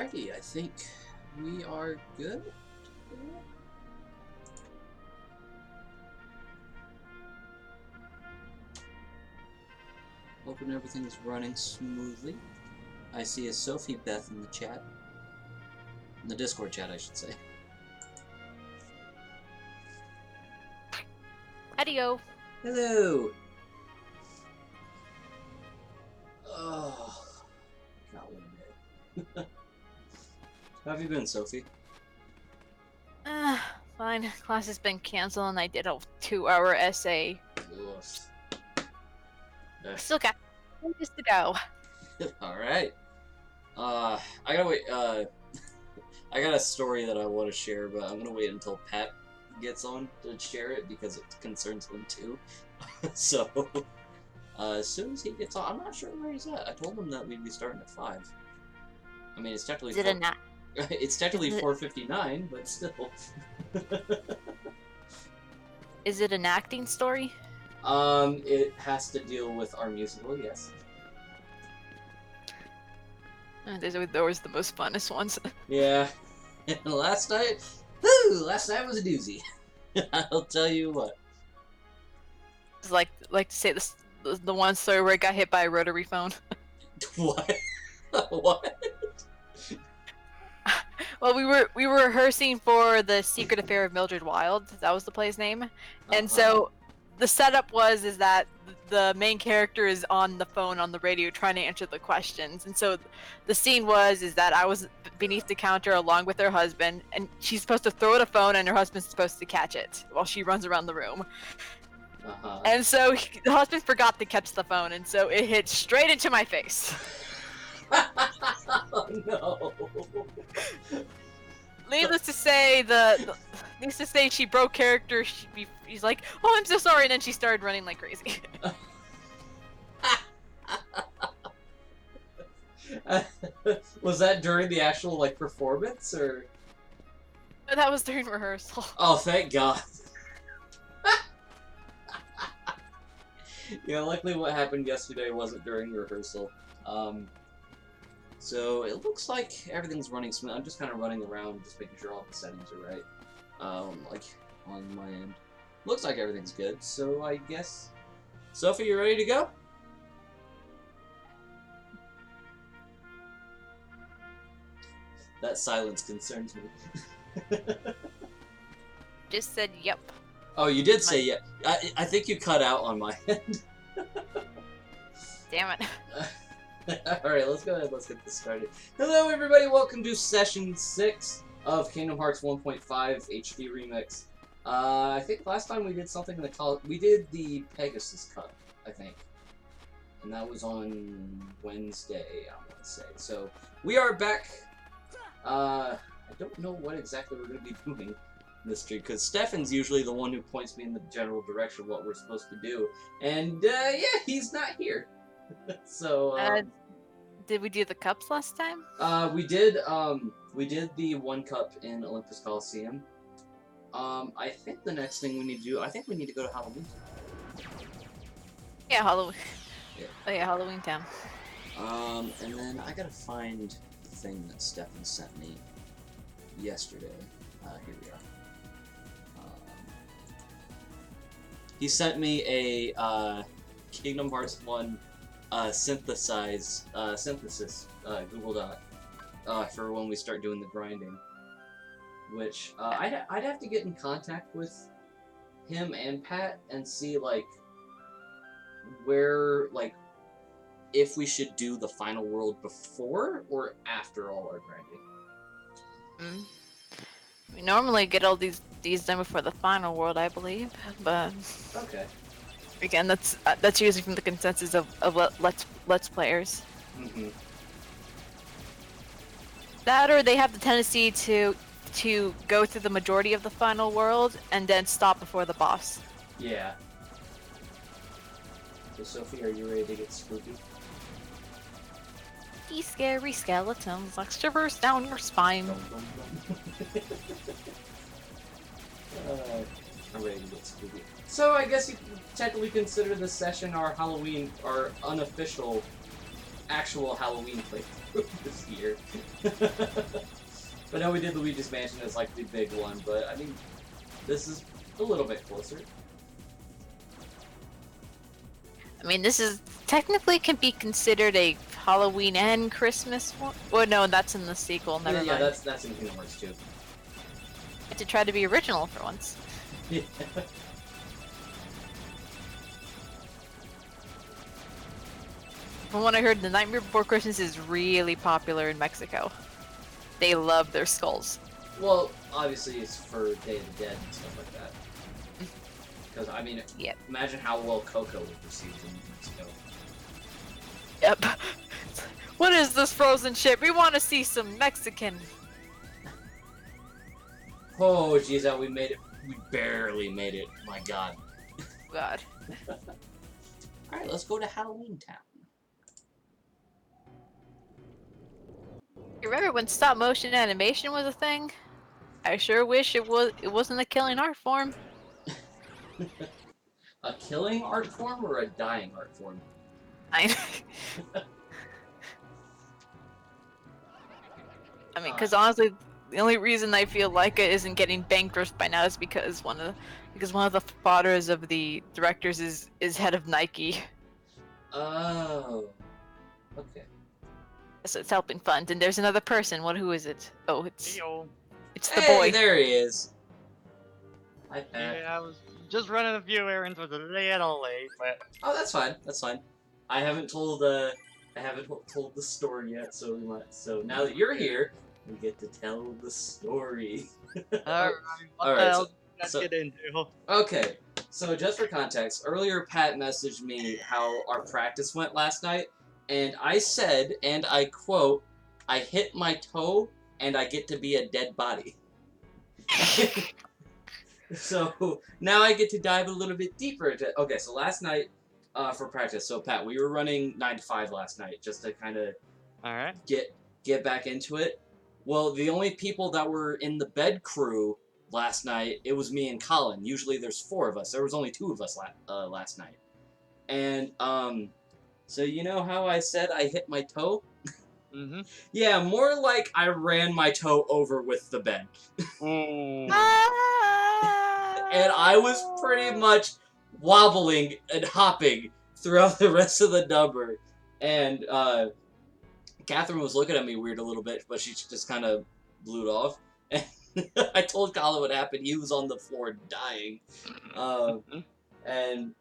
Alrighty, I think we are good. Hoping everything is running smoothly. I see a Sophie Beth in the chat. In the Discord chat, I should say. Adio. Hello! Oh, got one day. How have you been, Sophie? Fine. Class has been canceled and I did a 2-hour essay. Oof. Still got just to go. Alright. I gotta wait, I got a story that I want to share, but I'm gonna wait until Pat gets on to share it because it concerns him too. So, as soon as he gets on, I'm not sure where he's at. I told him that we'd be starting at 5. I mean, it's technically it's technically 4:59, but still. Is it an acting story? It has to deal with our musical, yes. Those are always the most funnest ones. Yeah. Last night was a doozy. I'll tell you what. It's like to say this, the one story where I got hit by a rotary phone. What? What? Well, we were rehearsing for The Secret Affair of Mildred Wilde. That was the play's name. And so the setup is that the main character is on the phone on the radio trying to answer the questions. And so the scene is that I was beneath the counter along with her husband, and she's supposed to throw the phone and her husband's supposed to catch it while she runs around the room. And so the husband forgot to catch the phone, and so it hit straight into my face. Oh no. Needless to say, she broke character. He's like, "Oh, I'm so sorry," and then she started running like crazy. Was that during the actual performance, or? That was during rehearsal. Oh, thank God. Yeah, luckily what happened yesterday wasn't during rehearsal. So it looks like everything's running smooth. I'm just kind of running around, just making sure all the settings are right. On my end. Looks like everything's good, so I guess... Sophie, you ready to go? That silence concerns me. Just said yep. Oh, you did say yeah. I think you cut out on my end. Damn it. Alright, let's go ahead. Let's get this started. Hello, everybody. Welcome to Session 6 of Kingdom Hearts 1.5 HD Remix. I think last time we did something in the we did the Pegasus Cup, I think. And that was on Wednesday, I want to say. So, we are back. I don't know what exactly we're going to be doing this stream, because Stefan's usually the one who points me in the general direction of what we're supposed to do. And, yeah, he's not here. So, did we do the cups last time? we did the one cup in Olympus Coliseum. I think the next thing we need to do, I think we need to go to Halloween Town. Yeah, Halloween. Yeah. Oh yeah, Halloween Town. And then I gotta find the thing that Stefan sent me yesterday. Here we are. He sent me a, Kingdom Hearts 1 synthesis Google Doc for when we start doing the grinding, which I'd have to get in contact with him and Pat and see where if we should do the final world before or after all our grinding. We normally get all these done before the final world, I believe, but okay. Again, that's usually from the consensus of let's players. Mm-hmm. That, or they have the tendency to go through the majority of the final world and then stop before the boss. Yeah. So Sophie, are you ready to get spooky? These scary skeletons like shivers down your spine. I'm ready to get spooky. So I guess you can technically consider this session our Halloween, our unofficial actual Halloween playthrough this year. But no, we did Luigi's Mansion as like the big one, but I mean, this is a little bit closer. I mean, this is technically can be considered a Halloween and Christmas one. Well, no, that's in the sequel. Never Yeah, mind. that's in Kingdom Hearts 2. To try to be original for once. Yeah. From what I heard, The Nightmare Before Christmas is really popular in Mexico. They love their skulls. Well, obviously it's for Day of the Dead and stuff like that. Because, I mean, Yep. imagine how well Coco was received in Mexico. Yep. What is this frozen shit? We want to see some Mexican. Oh, geez, we made it. We barely made it. My God. God. Alright, let's go to Halloween Town. You remember when stop motion animation was a thing? I sure wish it wasn't a killing art form. A killing art form or a dying art form? I mean, because honestly, the only reason I feel Leica isn't getting bankrupt by now is because one of the fathers of the directors is head of Nike. Oh. Okay. So it's helping fund. And there's another person. Who is it? Oh, it's the Hey, boy. there he is. Hi, Pat. Yeah, I was just running a few errands, was a little late, but Oh, that's fine. That's fine. I haven't told the story yet, so now that you're here, we get to tell the story. alright, what Alright, the hell did you so- guys get into? Okay, so just for context, earlier Pat messaged me how our practice went last night, and I said, and I quote, "I hit my toe, and I get to be a dead body." So now I get to dive a little bit deeper into. Okay, so last night for practice. So Pat, we were running 9 to 5 last night just to kind of Alright. get back into it. Well, the only people that were in the bed crew last night, it was me and Colin. Usually there's 4 of us. There was only 2 of us last night. And so you know how I said I hit my toe? Mm-hmm. Yeah, more like I ran my toe over with the bed. Ooh. And I was pretty much wobbling and hopping throughout the rest of the number. And Catherine was looking at me weird a little bit, but she just kind of blew it off. And I told Colin what happened. He was on the floor dying. And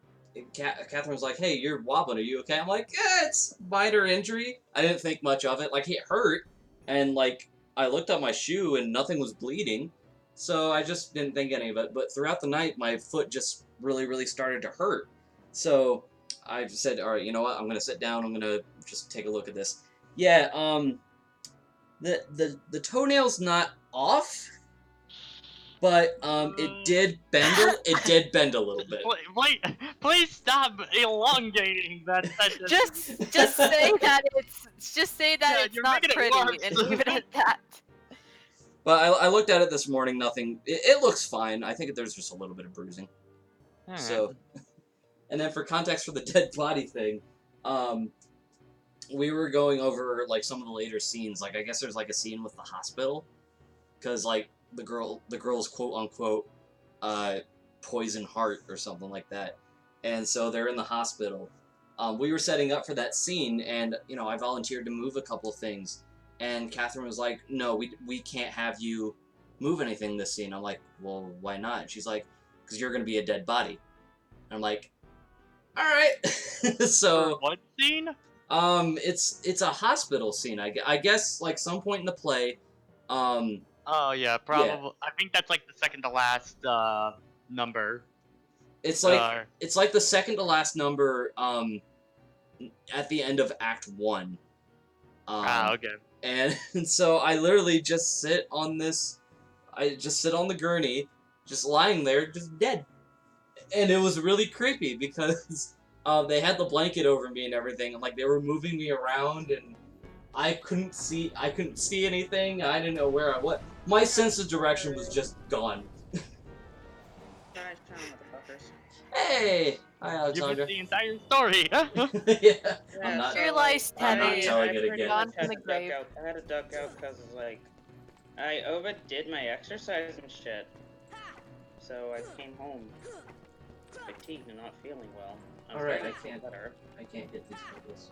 Catherine was like, "Hey, you're wobbling. Are you okay?" I'm like, "Yeah, it's minor injury." I didn't think much of it. Like, it hurt. And, like, I looked at my shoe and nothing was bleeding. So I just didn't think any of it. But throughout the night, my foot just really, really started to hurt. So I said, all right, you know what? I'm going to sit down. I'm going to just take a look at this. Yeah, the toenail's not off, but it did bend a little bit. Please stop elongating that. Just say that Yeah, it's you're not making it pretty worse. and leave it at that. But I looked at it this morning. Nothing. It looks fine. I think there's just a little bit of bruising. Alright. So, and then for context for the dead body thing, we were going over like some of the later scenes. Like, I guess there's like a scene with the hospital, because like the girl's quote unquote poison heart or something like that, and so they're in the hospital. We were setting up for that scene, and you know, I volunteered to move a couple things, and Catherine was like, "No, we can't have you move anything this scene." I'm like, "Well, why not?" And she's like, "Because you're gonna be a dead body." And I'm like, "All right." So For what scene? it's a hospital scene. I guess like some point in the play. Oh yeah, probably. I think that's like the second to last number. It's like the second to last number at the end of Act 1. Okay. And so I literally just sit on the gurney, just lying there, just dead. And it was really creepy because they had the blanket over me and everything, and like they were moving me around, and I couldn't see anything. I didn't know where I was. My sense of direction was just gone. Guys, motherfuckers. Hey, Hi, You Alexandra. missed the entire story. Yeah. I'm not. Realize I'm not Teddy telling it pretty again. much Gone from had the to duck grave. out. I had to duck out because like I overdid my exercise and shit. So I came home fatigued and not feeling well. Alright, starting I to feel can't. better. I can't get these purples.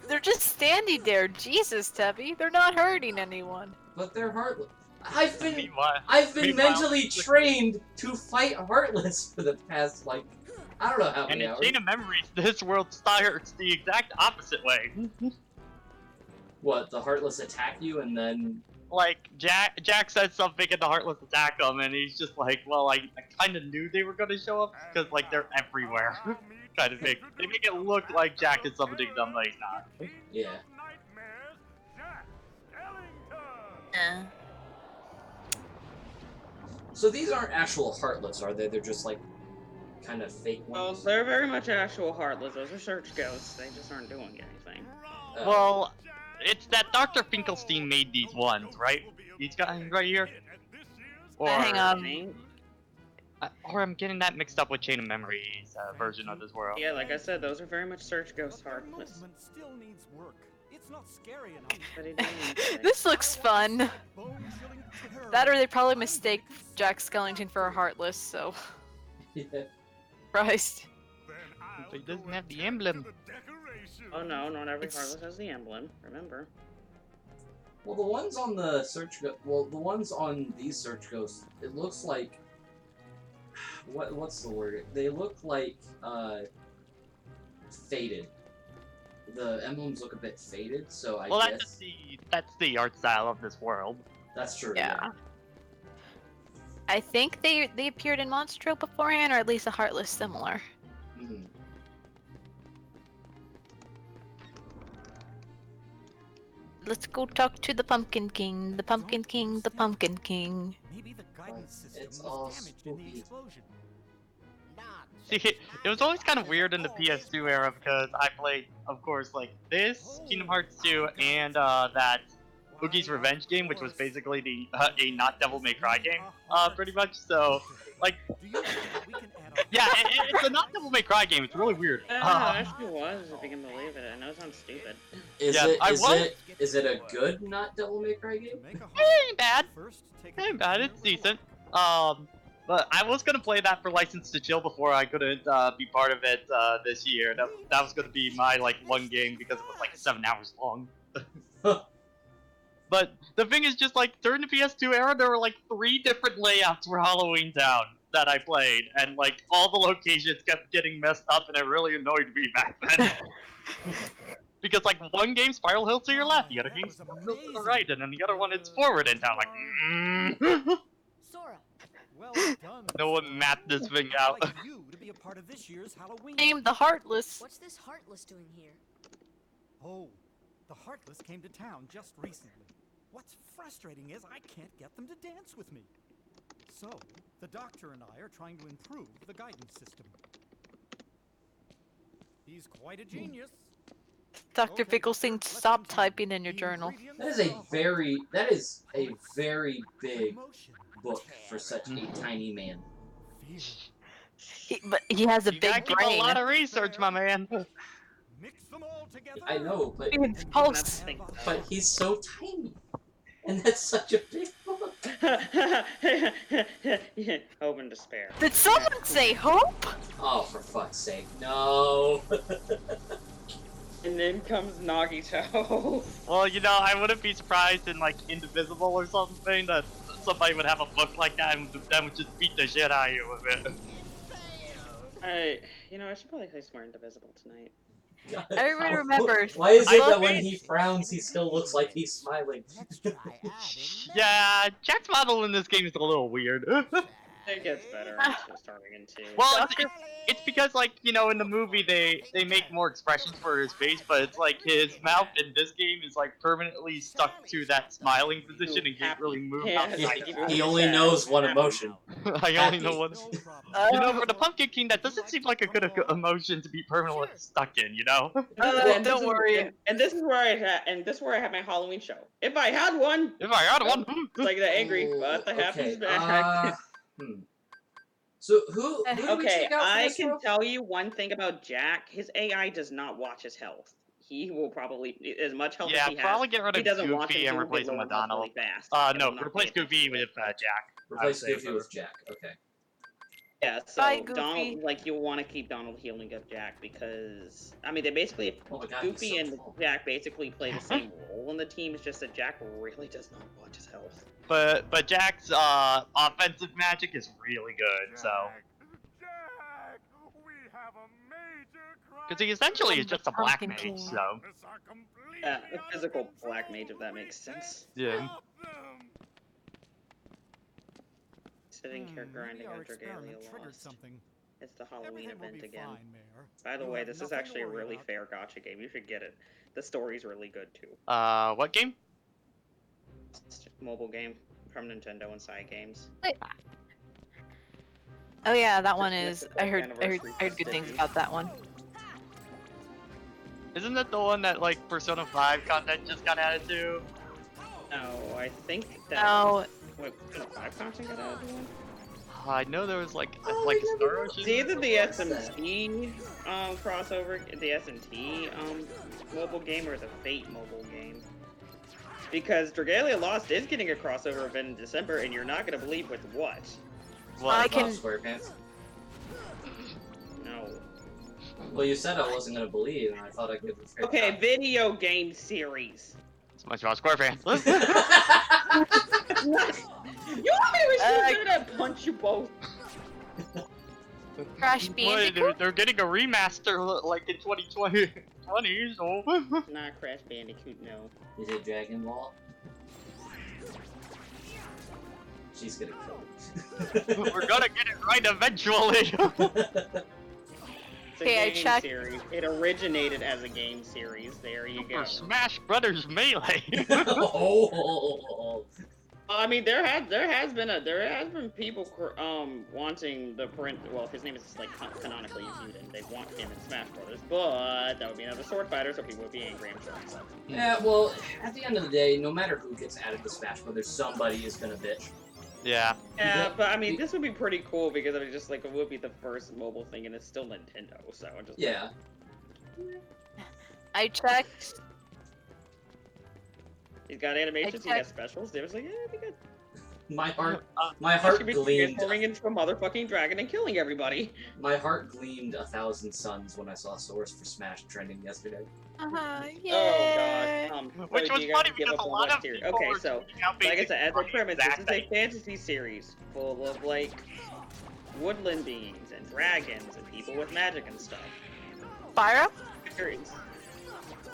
They're just standing there. Jesus, Tubby. They're not hurting anyone. But they're heartless. I've been Meanwhile, mentally trained to fight Heartless for the past, like, I don't know how and many in hours. Chain of Memories, this world starts the exact opposite way. What, the Heartless attack you and then... Like, Jack said something and the Heartless attack him, and he's just like, well, I kind of knew they were going to show up, because, like, they're everywhere. Kind of thing. They make it look like Jack is something dumb, but he's not. Yeah. Yeah. So these aren't actual Heartless, are they? They're just, like, kind of fake Well, ones? they're very much actual Heartless. Those are search ghosts. They just aren't doing anything. Oh. Well, it's that Dr. Finkelstein made these ones, right? These guys right here? Or, Hang on. Or I'm getting that mixed up with Chain of Memories version of this world. Yeah, like I said, those are very much search ghost Heartless. Still needs work. It's not scary enough. But he didn't. This looks fun. That or they probably mistake Jack Skellington for a Heartless, so... Yeah. Christ. But he doesn't have the emblem. Oh no, not every It's- Heartless has the emblem. Remember. Well, the ones on the the ones on these search ghosts, it looks like... What's the word? They look like, faded. The emblems look a bit faded, so I Well, guess... that's the art style of this world. That's true, Yeah. I think they appeared in Monstro beforehand, or at least a Heartless similar. Mhm. Let's go talk to the Pumpkin King, the Pumpkin King, the Pumpkin King. Maybe the guidance system It's all was damaged in the spooky. explosion. See, it was always kind of weird in the PS2 era because I played, of course, like this, Kingdom Hearts 2, and that Oogie's Revenge game, which was basically a not Devil May Cry game, pretty much. So, like, yeah, it's a not Devil May Cry game. It's really weird. Yeah, it actually was, if you can believe it. I know it sounds stupid. Yeah, Is it a good not Devil May Cry game? It ain't bad. It ain't bad. It's decent. But I was gonna play that for License to Chill before I couldn't be part of it this year. That was gonna be my like one game because it was like 7 hours long. But the thing is, just like during the PS2 era, there were like 3 different layouts for Halloween Town that I played, and like all the locations kept getting messed up, and it really annoyed me back then. Because like one game Spiral Hill to your left, the other game Spiral Hill to the right, and then the other one it's forward in town. Like, Sora. Well done. no one mapped this thing out. I'd like you to be a part of this year's Halloween. Name the Heartless. What's this Heartless doing here? Oh, the Heartless came to town just recently. What's frustrating is I can't get them to dance with me. So, the doctor and I are trying to improve the guidance system. He's quite a genius. Dr. Okay, Finkelstein, let's stop continue. typing in your The journal. ingredients That is a are very heartfelt big emotion, book for such a tiny man. fear. But he has a You gotta big keep brain. a lot of research, my man. Mix them all together. I know, but It's pulse. he's so tiny, and that's such a big book. Hope and despair. Did someone say hope? Oh, for fuck's sake, no! And then comes Nagito. Well, you know, I wouldn't be surprised in like Indivisible or something that somebody would have a book like that and then would just beat the shit out of you with it. I should probably play some more Indivisible tonight. Everybody remembers. Why is it I that when love he frowns, he still looks like he's smiling? Yeah, Jack's model in this game is a little weird. It gets better actually starting in 2. Well, it's because, like, you know, in the movie they make more expressions for his face, but it's like his mouth in this game is like permanently stuck to that smiling position and can't really move Yeah, outside. He only knows one emotion. I only know one. Uh, You know, for the Pumpkin King, that doesn't seem like a good emotion to be permanently stuck in, you know? Don't worry. And this is where I had my Halloween show. If I had one, If I had one. like the angry, what the happens back. So who did we Okay, take out for I this can row? tell you one thing about Jack. His AI does not watch his health. He will probably, as much health Yeah, as he has, probably get rid he of doesn't watch it, Goofy he and will get replace him lower with health Donald. really fast. No, and not replace pay attention Goofy to it. with Jack. Replace I would say Goofy for- with Jack. Okay. Yeah, so Bye, Goofy. Donald, like, you'll want to keep Donald healing up Jack because, I mean, they basically, Oh my God, he's Goofy so and tall. Jack basically play the same role in the team. It's just that Jack really does not watch his health. But Jack's offensive magic is really good, so. Jack, we have a major crime. Because he essentially is I'm the just a black Pumpkin mage, King. so. A physical black mage, if that makes sense. Yeah. Sitting here grinding our on experiment Dragalia triggered Lost. something. It's the Halloween Everything will event be again. fine, Mayor. By the You'll way, have this is nothing to actually a worry really about. fair gotcha game. You should get it. The story's really good too. What game? It's a mobile game from Nintendo and Side Games. Oh yeah, that one Christmas is. is I like heard anniversary good things festivities. about that one. Isn't that the one that, like, Persona 5 content just got added to? No, I think that. No, Wait, Persona 5 content got added to one? I know there was, like, Oh, like I never Star noticed. Ocean. It's either the What's that? SMT crossover, the SMT mobile game, or the Fate mobile game. Because Dragalia Lost is getting a crossover event in December, and you're not gonna believe with what. What? I Bob can- SquarePants. No. Well, you said I wasn't gonna believe, and I thought I'd give it a fair Okay, shot. video game series. SpongeBob SquarePants. What? You want me to shoot it and punch you both? Crash Boy, Bandicoot. they're getting a remaster like in 2020, so. Not Crash Bandicoot, no. Is it Dragon Ball? She's gonna kill me. We're gonna get it right eventually. It's a Hey, I game checked- series. It originated as a game series. There you go. For Smash Brothers Melee. Oh. I mean, there has been people wanting the print. Well, his name is like canonically Zuden. They want him in Smash Brothers, but that would be another sword fighter, so people would be angry. I'm sure. So. Yeah, well, at the end of the day, no matter who gets added to Smash Brothers, somebody is gonna bitch. Yeah. Yeah, Yeah, but I mean, the- this would be pretty cool because I mean, just like it would be the first mobile thing, and it's still Nintendo. So I'm just Yeah. I checked. he's got animations, he checked- has specials. They was like, yeah, it'd be good. My heart, Uh, my This heart could be gleamed. transforming into a motherfucking dragon and killing everybody. My heart gleamed 1,000 suns when I saw Source for Smash trending yesterday. Yay. Oh god. Which so was you guys funny give because up a on lot what of series? people Okay, were so tweeting out like I said, as a basically premise, this exact is a thing. fantasy series full of like woodland beings and dragons and people with magic and stuff. Spyro? Series.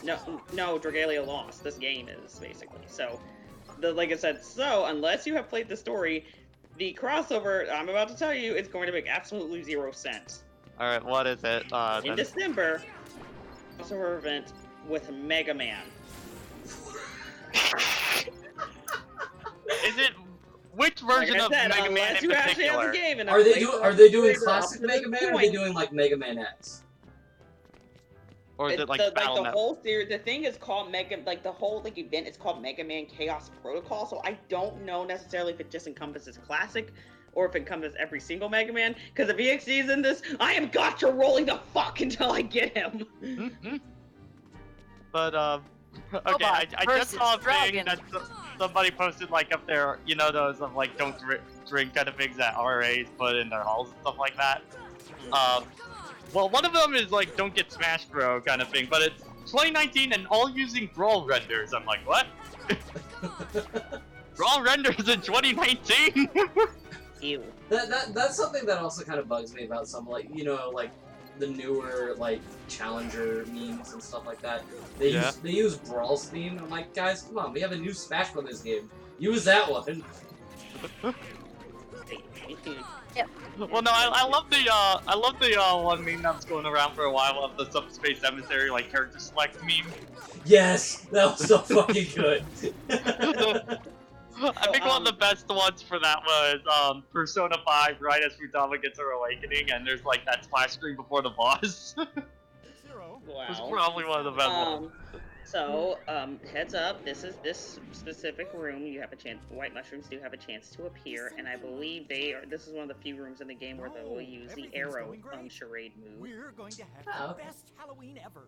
No, Dragalia Lost. This game is basically so. Like I said, so unless you have played the story, the crossover I'm about to tell you is going to make absolutely 0 sense. Alright, what is it? In Then- December, crossover event with Mega Man. Is it which version Like I of said, Mega Man unless in you actually have particular? the game, and Are they doing classic Mega Man, or are they doing like Mega Man X? Or is It's it like the Battle Net? whole series? The thing is called the whole like event is called Mega Man Chaos Protocol. So I don't know necessarily if it just encompasses classic, or if it encompasses every single Mega Man. Because if EXE is in this, I am gotcha rolling the fuck until I get him. Mhm. But okay, Robot I just versus saw a thing dragon. that somebody posted like up there, you know, those of like don't drink kind of things that RAs put in their halls and stuff like that. Well, one of them is like don't get Smash Bro kind of thing, but it's 2019 and all using Brawl renders. I'm like, what? Brawl renders in 2019? Ew. That's something that also kind of bugs me about some, like, you know, like the newer like challenger memes and stuff like that. They use Brawl's theme. I'm like, guys, come on, we have a new Smash Brothers game. Use that one. Well, no, I love the one meme that's going around for a while of the Subspace Emissary like character select meme. Yes, that was so fucking good. I think one of the best ones for that was Persona 5, right as Futaba gets her awakening, and there's like that splash screen before the boss. Zero. Wow. It's probably one of the best ones. So, heads up, this specific room. You have a chance. White mushrooms do have a chance to appear, and I believe they are. This is one of the few rooms in the game where they'll use the everything's arrow going great. charade move. We're going to have Oh, the okay. best Halloween ever.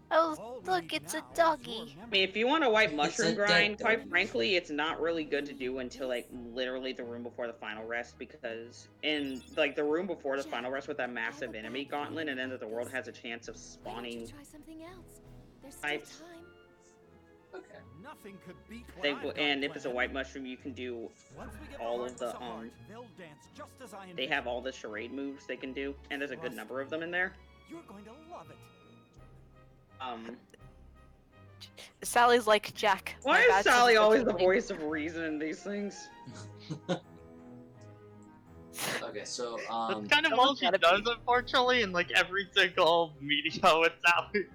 Oh, All we look, need it's a now is doggy. your I memory. mean, if you want a white It's mushroom a grind, dead quite dog. frankly, it's not really good to do until like literally the room before the final rest, because in like the room before the final rest with that massive enemy gauntlet and end of the world has a chance of Why don't spawning you try something else? There's still types. time. Okay. Nothing could beat what thing, I've got and if it's a planned. white mushroom, you can do. Once we get all the of heart the, with heart, they'll dance just as I They envisioned. have all the charade moves they can do, and there's a good number of them in there. You're going to love it. Sally's like Jack. Why my is bad Sally sister always the Tiffany. voice of reason in these things? Okay, so That's kind of someone's all she gotta does, be. unfortunately, in like every single media with Sally.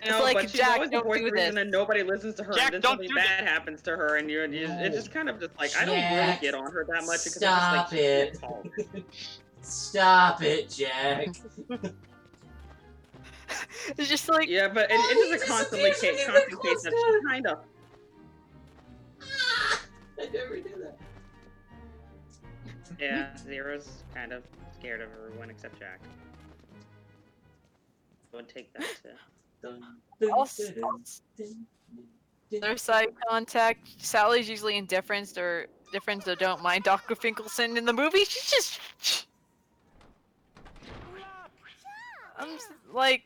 You know, like, but she's Jack, always the don't voice do of reason, this. and nobody listens to her. Jack, and then don't something do bad happens to her, and it's just kind of just like I don't really Jack, get on her that much because stop it's it. just like she's tall. Stop it, Jack. It's just like Yeah, but it Oh, is he a constantly disappears when you constant get case close that to she him. kind of. I never do that. Yeah, Zero's kind of scared of everyone except Jack. I would take that to. Dun, dun, also, dun, dun, dun, dun. their side contact. Sally's usually indifferent or don't mind Dr. Finkelson in the movie. She's just like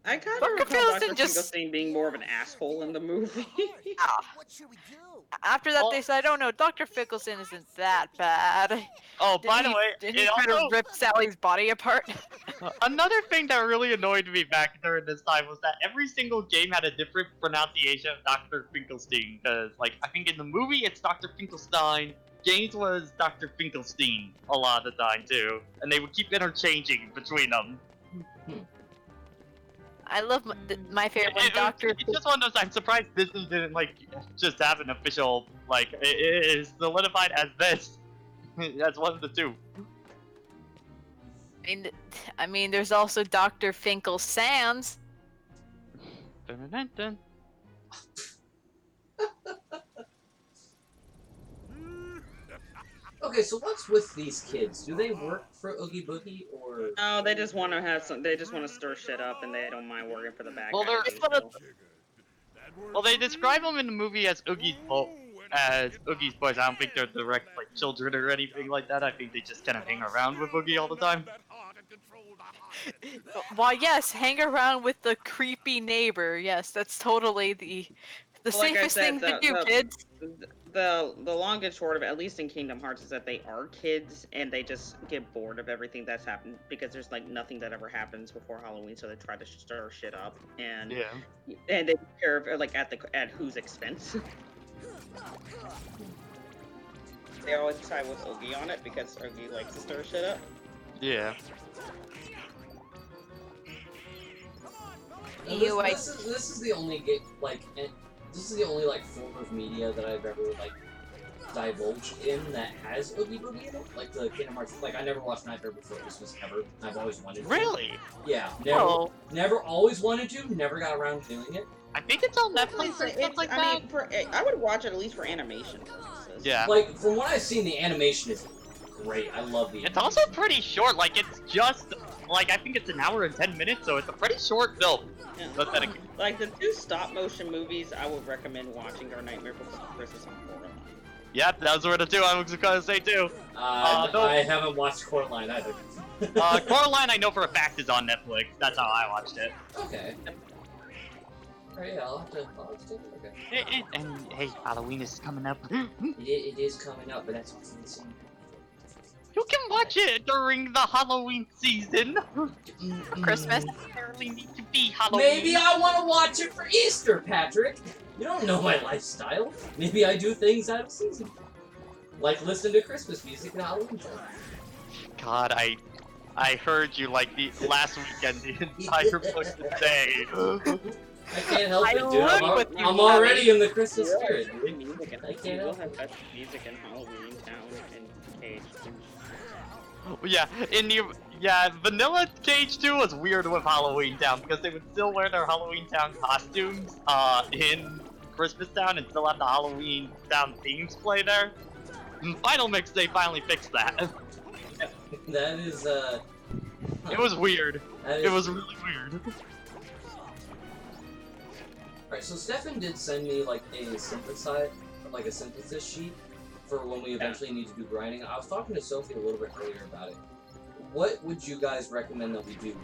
I kind of Dr. recall Finkelson Dr. just- Finkelstein being more of an asshole in the movie. What should we do? after that Well- they said, "Oh no, Dr. Finkelson isn't that bad." Oh, by the Didn't he- way, didn't he it try to also rip Sally's body apart? another thing that really annoyed me back during this time was that every single game had a different pronunciation of Dr. Finkelstein. Because, like, I think in the movie it's Dr. Finkelstein, games was Dr. Finkelstein a lot of the time too, and they would keep interchanging between them. I love my favorite one, Dr. It's just one of those. I'm surprised Disney didn't like just have an official like it is solidified as this, as one of the two. I mean, there's also Dr. Finkel Sands. Dun, dun, dun, dun. Okay, so what's with these kids? Do they work for Oogie Boogie or? No, they just want to have some. They just want to stir shit up, and they don't mind working for the bad Well, guys. they're- too, so. Well, they describe them in the movie as Oogie's boys. I don't think they're direct like children or anything like that. I think they just kind of hang around with Oogie all the time. Why, yes, hang around with the creepy neighbor. Yes, that's totally the Well, like I safest said, thing to do, kids. The long and short of it, at least in Kingdom Hearts, is that they are kids and they just get bored of everything that's happened because there's like nothing that ever happens before Halloween, so they try to stir shit up and Yeah. and they care of, like at whose expense. They always side with Oogie on it because Oogie likes to stir shit up. Yeah. You, I- This is the only this is the only like form of media that I've ever like divulged in that has Oogie Boogie in it. Like the Kingdom Hearts. Like I never watched Nightmare Before Christmas ever. I've always wanted to. Really? Yeah. Never. Oh, Never. Always wanted to. Never got around to doing it. I think it's on Netflix or stuff like that. I mean, I would watch it at least for animation purposes. Yeah. Like from what I've seen, the animation is great. I love the. It's also pretty short. Like it's just like I think it's an hour and 10 minutes, so it's a pretty short film. Yeah. But then Like the two stop motion movies I would recommend watching are Nightmare Before Christmas and Coraline. Yep, those were the two I was gonna say too. no. I haven't watched Coraline either. Coraline I know for a fact is on Netflix. That's how I watched it. Okay. Alright, yeah, I'll have to take a look at it. And hey, Halloween is coming up. It is coming up, but that's what's in the scene. You can watch it during the Halloween season. Christmas. Doesn't necessarily need to be Halloween. Maybe I want to watch it for Easter, Patrick. You don't know my lifestyle. Maybe I do things out of season, like listen to Christmas music and Halloween time. God, I heard you like the last weekend the entire fucking day. I can't help I it, dude. live I'm, with you, I'm Bobby. already in the Christmas Yeah, spirit, good dude. music and I can't we'll help have it. best music in Halloween Town and Cage. Yeah, in the Yeah, Vanilla KH2 was weird with Halloween Town because they would still wear their Halloween Town costumes in Christmas Town and still have the Halloween Town themes play there. In Final Mix, they finally fixed that. That is It was weird. that It is- was really weird. Alright, so Stefan did send me like a synthesis sheet for when we eventually need to do grinding. I was talking to Sophie a little bit earlier about it. What would you guys recommend that we do?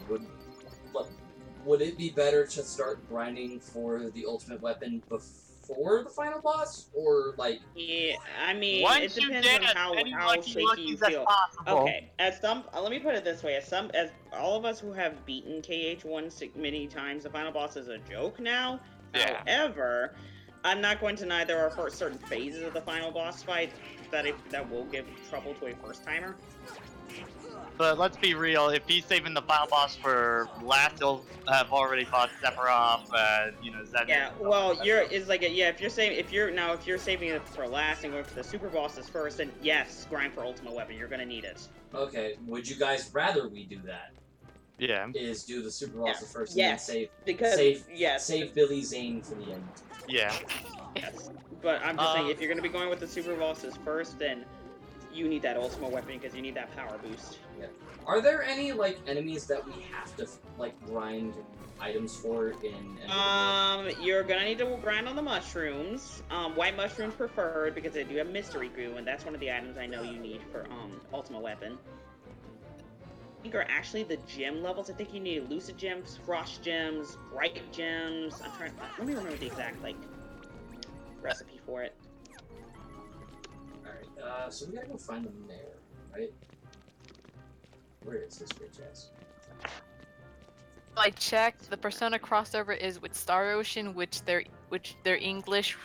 Would it be better to start grinding for the ultimate weapon before the final boss, or like? Yeah, I mean, Once it you depends get on as how many shaky you luckies as feel. possible. Okay, let me put it this way: as all of us who have beaten KH1 many times, the final boss is a joke now. Yeah. However, I'm not going to deny there are certain phases of the final boss fight that will give trouble to a first timer. But let's be real, if he's saving the final boss for last, he'll have already fought Sephiroth, Zen. Yeah, well, if you're saving it for last and going for the super bosses first, then yes, grind for ultimate weapon. You're gonna need it. Okay, would you guys rather we do that? Yeah. Is do the super bosses first Yes, and then because yes, save Billy Zane for the end. Yeah. yes. But I'm just saying, if you're gonna be going with the super bosses first, then you need that ultimate weapon because you need that power boost. Yeah. Are there any like enemies that we have to like grind items for in? You're gonna need to grind on the mushrooms. White mushrooms preferred because they do have mystery goo, and that's one of the items I know you need for ultimate weapon. I think are actually the gem levels. I think you need lucid gems, frost gems, bright gems. Let me remember the exact recipe for it. Alright, so we gotta go find the mayor, right? Where is this bitch ass? I checked. The Persona crossover is with Star Ocean, which their English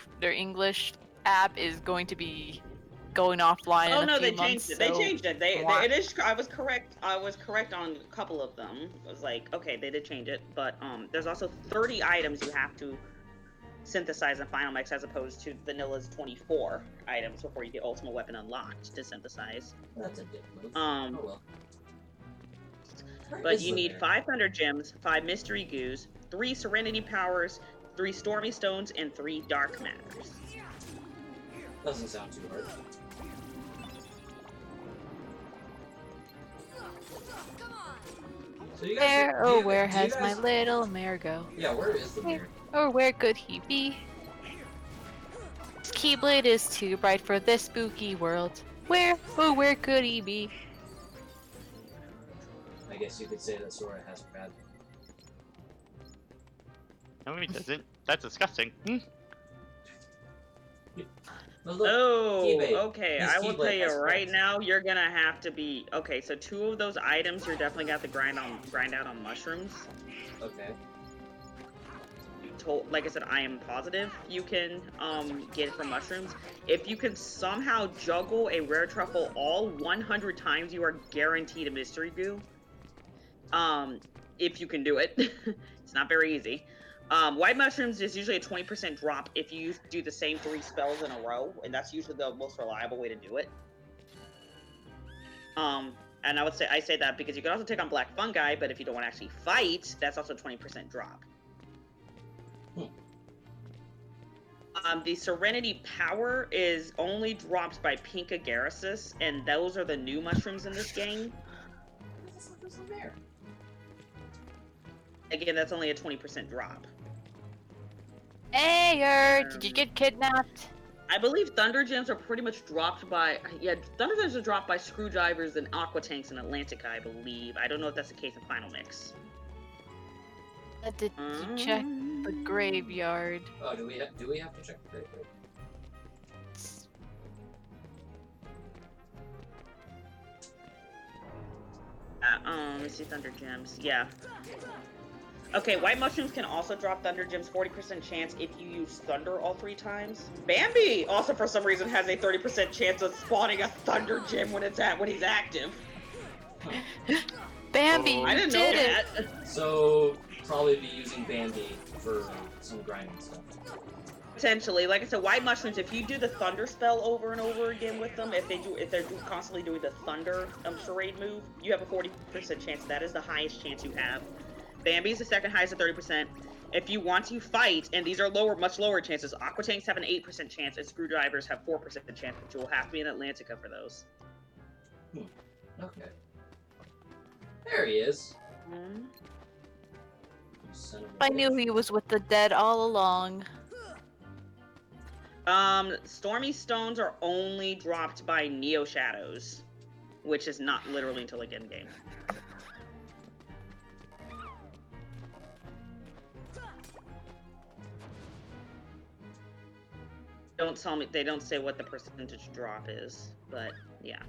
app is going to be going offline. Oh in no, a few they months, changed it. They so changed it. why- It is. I was correct. I was correct on a couple of them. I was like, okay, they did change it, but there's also 30 items you have to synthesize in Final Mix as opposed to Vanilla's 24 items before you get Ultimate Weapon unlocked to synthesize. That's a dick move. Um, Oh well. Where But is you the need mayor? 500 gems, 5 mystery goos, 3 serenity powers, 3 stormy stones, and 3 dark matters. Doesn't sound too hard. So you guys. Where, do oh you- where do you has my guys- little mare go? Yeah, where is the mayor? Or where could he be? His Keyblade is too bright for this spooky world. Where, oh where could he be? I guess you could say that Sora has bad. No, he doesn't. That's disgusting. But look, Oh, Keyblade. okay. His I will Keyblade tell you has right spells. now, you're gonna have to be okay. So 2 of those items, you're definitely gonna have to grind out on mushrooms. Okay. Like I said, I am positive you can get it from mushrooms. If you can somehow juggle a rare truffle all 100 times, you are guaranteed a mystery goo. If you can do it, it's not very easy. White mushrooms is usually a 20% drop if you do the same 3 spells in a row, and that's usually the most reliable way to do it. And I say that because you can also take on black fungi, but if you don't want to actually fight, that's also a 20% drop. The Serenity Power is only dropped by Pink Agaricis, and those are the new mushrooms in this game. What the fuck is the mayor? Again, that's only a 20% drop. Mayor, did you get kidnapped? I believe Thunder Gems are pretty much dropped by... Yeah, Thunder Gems are dropped by Screwdrivers and Aqua Tanks in Atlantica, I believe. I don't know if that's the case in Final Mix. Did you check the graveyard? Oh, do we have to check the graveyard? Let me see Thunder Gems. Yeah. Okay, White Mushrooms can also drop Thunder Gems 40% chance if you use Thunder all 3 times. Bambi also for some reason has a 30% chance of spawning a Thunder Gem when he's active. Bambi, Oh. you I didn't know did it! that. So probably be using Bambi for some grinding stuff. Essentially, like I said, white mushrooms. If you do the thunder spell over and over again with them, if they're constantly doing the thunder charade move, you have a 40% chance. That is the highest chance you have. Bambi's the second highest at 30%. If you want to fight, and these are much lower chances, Aqua Tanks have an 8% chance, and Screwdrivers have 4% chance, but you will have to be in Atlantica for those. Okay. There he is. I knew he was with the dead all along. Stormy Stones are only dropped by Neo Shadows, which is not literally until like endgame. Don't tell me, they don't say what the percentage drop is, but yeah.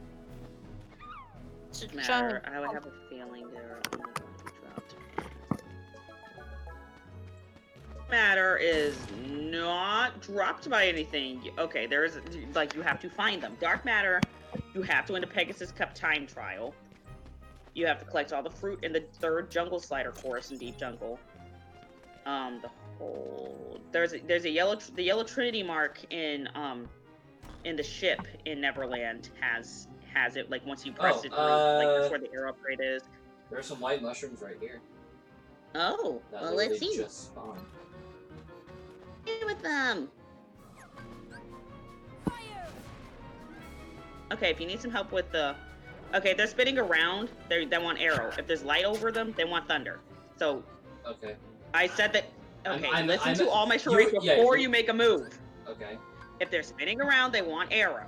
Matter, I would have a feeling they're only going to be dropped. Matter is not dropped by anything. Okay, there's like you have to find them. Dark Matter, you have to win the Pegasus Cup time trial. You have to collect all the fruit in the 3rd Jungle Slider Forest in Deep Jungle. There's a yellow Trinity mark in the ship in Neverland has it, like once you press it through, like that's where the air upgrade is. There's some white mushrooms right here. Oh, That well, let's see. just spawned. Play with them. Okay, if you need some help with the... Okay, they're spinning around. They want arrow. If there's light over them, they want thunder. So... Okay. I said that... Okay, listen I'm to all my charades before you make a move. Okay. If they're spinning around, they want arrow.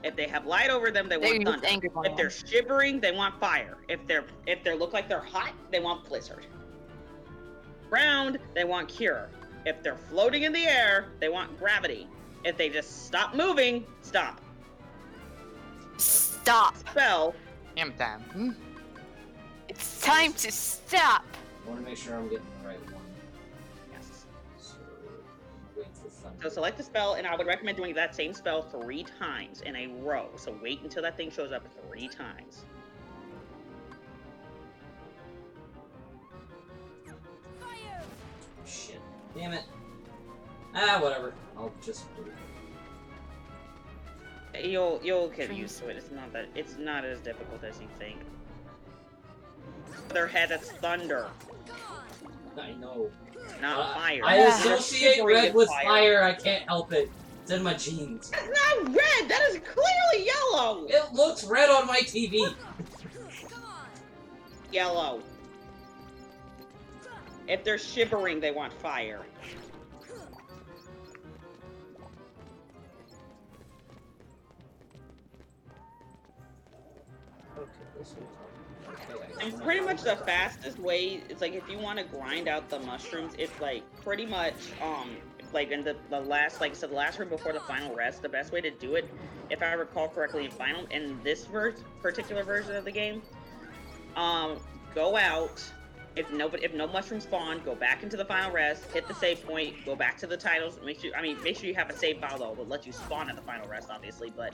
If they have light over them, they want thunder. If they're shivering, they want fire. If they look like they're hot, they want blizzard. Round, they want cure. If they're floating in the air, they want gravity. If they just stop moving, stop. Stop. Spell. Damn. It's time to stop. I want to make sure I'm getting the right one. Yes. So, wait for thunder. So select the spell, and I would recommend doing that same spell 3 times in a row. So wait until that thing shows up 3 times. Shit. Damn it. Whatever. I'll just do it. You'll get used to it. It's not as difficult as you think. Their head, that's thunder. I know. Not fire. I associate red with fire. I can't help it. It's in my genes. That's not red! That is clearly yellow! It looks red on my TV. Yellow. If they're shivering, they want fire. And pretty much the fastest way, it's like if you want to grind out the mushrooms, it's like pretty much, like in the last, like I said, the last room before the final rest, the best way to do it, if I recall correctly in this particular version of the game, go out, if no mushrooms spawn, go back into the final rest, hit the save point, go back to the titles, make sure you have a save file though, that lets you spawn at the final rest obviously, but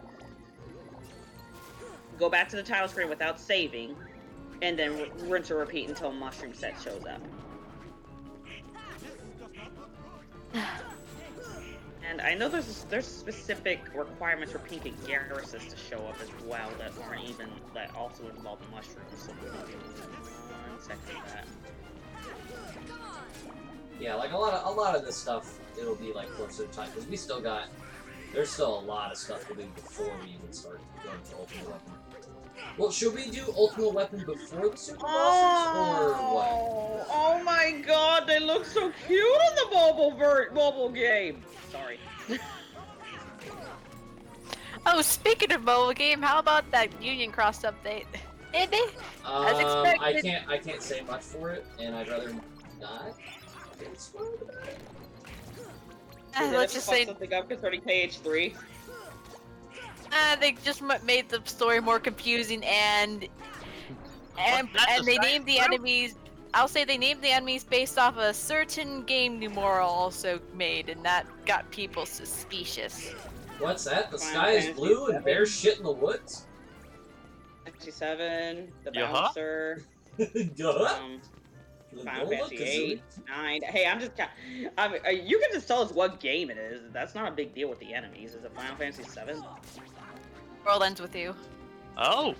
go back to the title screen without saving, and then rinse and repeat until mushroom set shows up. And I know there's specific requirements for Pink and Garrus's to show up as well that also involve mushrooms. So we'll give you 1 second for that. Yeah, like a lot of this stuff, it'll be like closer to time because there's still a lot of stuff to do before we even start going to Ultimate Weapon. Well, should we do Ultimate Weapon before the Super Bosses, or what? Oh my god, they look so cute in the mobile game! Sorry. Oh, speaking of mobile game, how about that Union Cross update? Andy? As expected. I can't say much for it, and I'd rather not get spoiled about it. Let's just say something up concerning KH3. they just made the story more confusing and they named the enemies. I'll say they named the enemies based off a certain game Numora also made, and that got people suspicious. What's that? The sky is blue and bears shit in the woods? 67, the bouncer. Duh. Final Don't look, Fantasy 8, Kazooie. 9. Hey, I'm just. You can just tell us what game it is. That's not a big deal with the enemies. Is it Final Fantasy 7? World ends with you. Oh.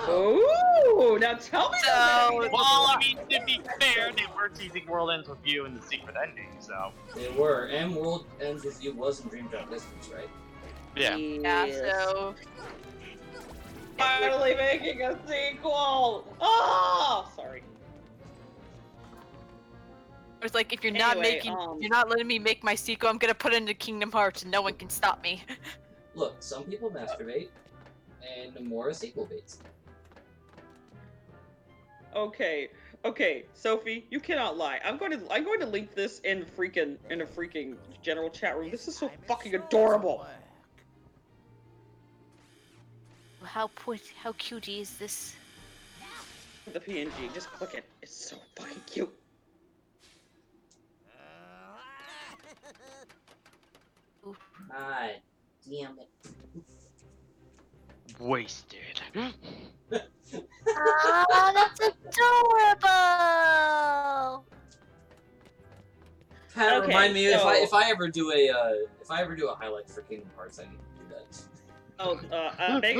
Ooh, now tell me. So- those Well, I enemies mean, to be fair, they were teasing World Ends With You in the secret ending, so. They were, and World Ends With You was in Dream Drop Distance, right? Yeah. Yeah, so Finally making a sequel. Oh, sorry. it's like if you're Anyway, you're not letting me make my sequel, I'm gonna put it into Kingdom Hearts and no one can stop me. Look, some people masturbate, and Nomura sequel baits. Okay, Sophie, you cannot lie. I'm going to link this in a freaking general chat room. This is so fucking adorable. How cutie is this? The PNG, just click it. It's so fucking cute. God damn it. Wasted. Ah, that's adorable. Pat, Okay, remind me so- if I ever do a highlight for Kingdom Hearts, I need to do that. Oh,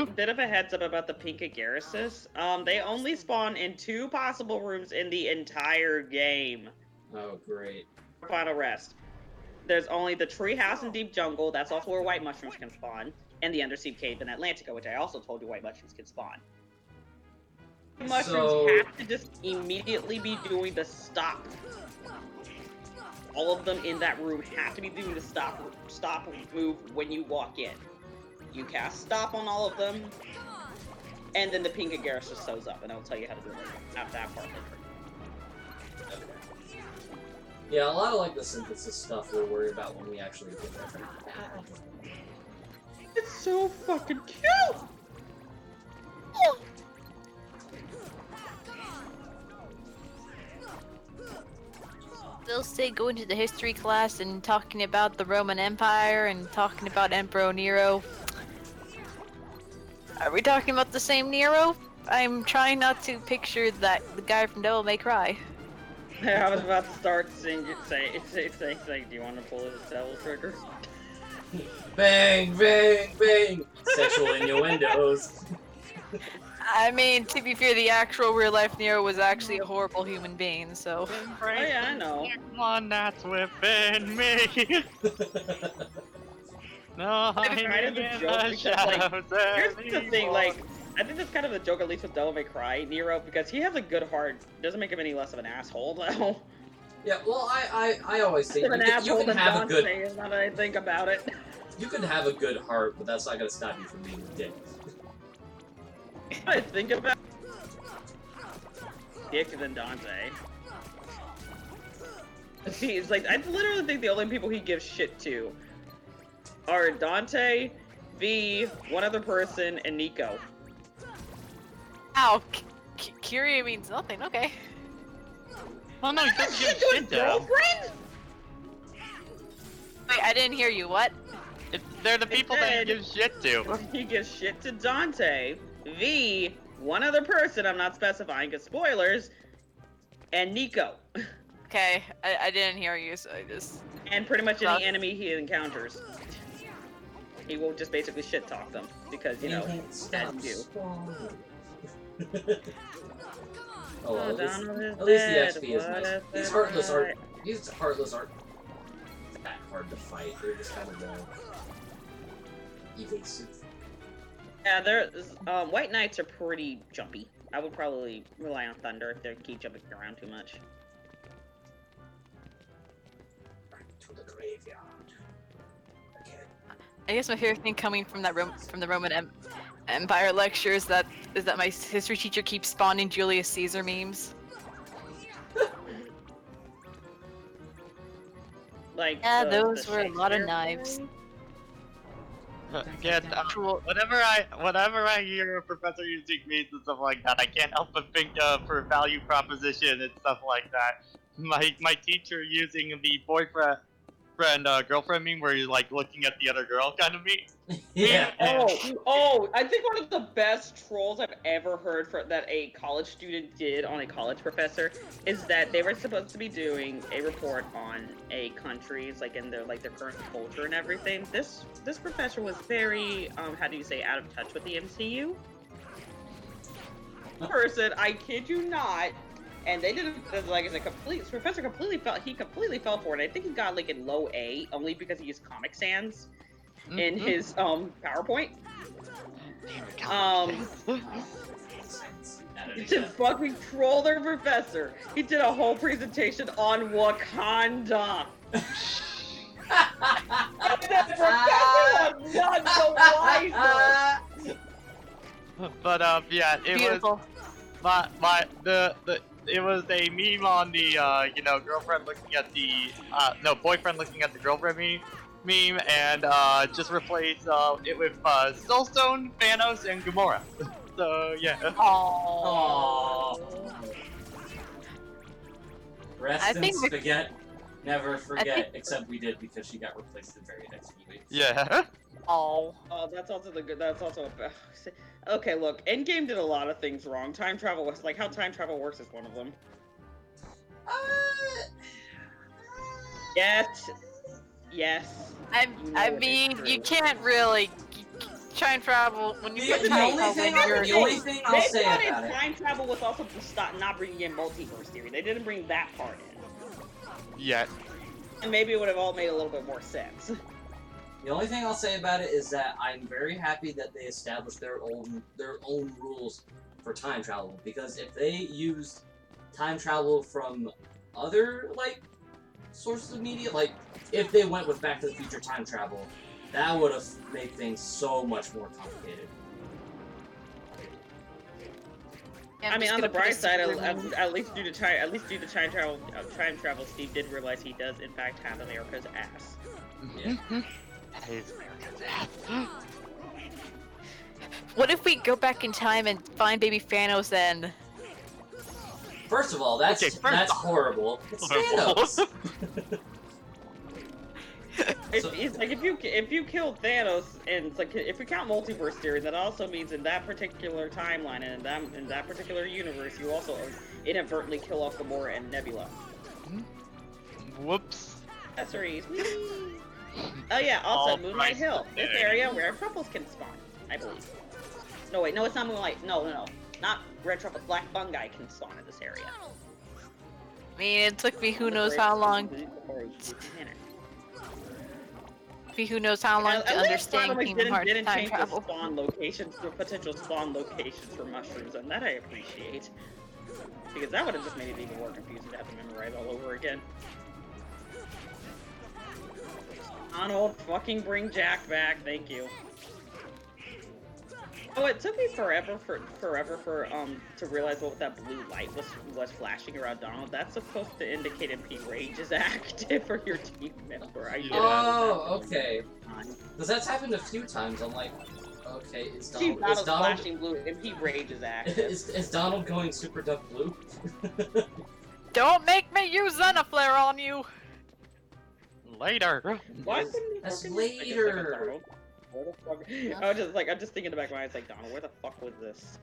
bit of a heads up about the Pink Agarisis. They only spawn in 2 possible rooms in the entire game. Oh, great. Final Rest. There's only the Treehouse in Deep Jungle, that's also where White Mushrooms can spawn, and the Undersea Cave in Atlantica, which I also told you White Mushrooms can spawn. Mushrooms So- have to just immediately be doing the stop. All of them in that room have to be doing the stop move when you walk in. You cast stop on all of them, and then the Pink Agarisis just shows up, and I'll tell you how to do it later. After that part later. Yeah, a lot of like the synthesis stuff we'll worry about when we actually get there. It's so fucking cute! They'll say going to the history class and talking about the Roman Empire and talking about Emperor Nero. Are we talking about the same Nero? I'm trying not to picture the guy from Devil May Cry. I was about to start saying, do you want to pull his devil trigger? Bang, bang, bang! Sexual innuendos. I mean, to be fair, the actual real-life Nero was actually a horrible human being, so... Oh yeah, I know. One that's within me. No, It's kind of a joke because, like, here's the thing, like, I think that's kind of a joke, at least with Devil May Cry, Nero, because he has a good heart. Doesn't make him any less of an asshole, though. Yeah, well, I always think Of an you asshole can than have a Dante good is now that I think about it. you can have a good heart, but that's not gonna stop you from being a dick. I think about Dick than Dante. He's like, I literally think the only people he gives shit to are Dante, V, one other person, and Nico. Ow, Kyrie means nothing, okay. Oh no, he That's doesn't shit give to his shit down. girlfriend? Wait, I didn't hear you, what? They're the people that he gives shit to. He gives shit to Dante, V, one other person, I'm not specifying because spoilers, and Nico. Okay, I didn't hear you, so I just... And pretty much any enemy he encounters. He will just basically shit talk them because, you know, as you do. Oh, well, Donald is at least the dead. XP is What nice. if These it's heartless not? aren't that hard to fight. They're just kind of evasive. Yeah, White Knights are pretty jumpy. I would probably rely on Thunder if they keep jumping around too much. Back to the graveyard. Again. I guess my favorite thing coming from that from the Roman Empire lecture is that my history teacher keeps spawning Julius Caesar memes. Like, Yeah, the those were a lot of Shakespeare knives. play? Yeah, Actual- whenever I hear a professor using memes and stuff like that, I can't help but think for value proposition and stuff like that. My teacher using the boyfriend girlfriend meme where you're like looking at the other girl kind of meme. Yeah. Oh, I think one of the best trolls I've ever heard that a college student did on a college professor is that they were supposed to be doing a report on a country's like in their current culture and everything. This professor was very how do you say, out of touch with the MCU. Person, I kid you not. And they did it like as a complete. Professor completely fell for it. I think he got like in low A only because he used Comic Sans in his PowerPoint. To fucking troll their professor. He did a whole presentation on Wakanda. The professor was not the wiser. But yeah, it Beautiful. was it was a meme on the girlfriend looking at the boyfriend looking at the girlfriend meme and just replace it with Soulstone, Thanos, and Gamora. So yeah. Aww. Rest I in think spaghetti. Never forget, except we did because she got replaced in the very next movie. Yeah. Oh. Oh, that's also okay. Look, Endgame did a lot of things wrong. Time travel was like how time travel works is one of them. Yes. I know mean, it's you true. can't really time travel when you The can time only travel when you're the only thing I'll They say brought in about it. time travel with also not bringing in multiverse theory. They didn't bring that part in, Yeah. and maybe it would have all made a little bit more sense. The only thing I'll say about it is that I'm very happy that they established their own rules for time travel, because if they used time travel from other sources of media, like if they went with Back to the Future time travel, that would have made things so much more complicated. Yeah, I mean, just on the gonna put a bright side, super- at least due to time travel, Steve did realize he does in fact have America's ass. Yeah. That is America's ass. What if we go back in time and find baby Thanos then? First of all, that's Okay, first off- horrible. It's Horrible. Thanos. If you kill Thanos, and it's like if we count multiverse theory, that also means in that particular timeline and in that particular universe, you also inadvertently kill off Gamora and Nebula. Whoops. Accessories. Oh yeah, also All Moonlight right. Hill, this area where truffles can spawn, I believe. No wait, no, it's not Moonlight. No, not red truffle. Black fungi can spawn in this area. I mean, it took me who knows how long. Who knows how long to understand Kingdom Hearts didn't time change travel. the spawn locations, the potential spawn locations for mushrooms, and that I appreciate. Because that would have just made it even more confusing to have to memorize all over again. Donald, fucking bring Jack back, thank you. Oh, it took me forever for to realize what that blue light was flashing around Donald. That's supposed to indicate MP Rage is active for your team member. I didn't know Oh, that. okay. Because that's happened a few times. I'm like, okay, is See, Donald flashing blue. MP Rage is active. is Donald going super duck blue? Don't make me use Zenaflare on you! Later. Why couldn't he That's fucking- later. Donald, where the fuck? I'm just thinking in the back of my mind, it's like, Donald, where the fuck was this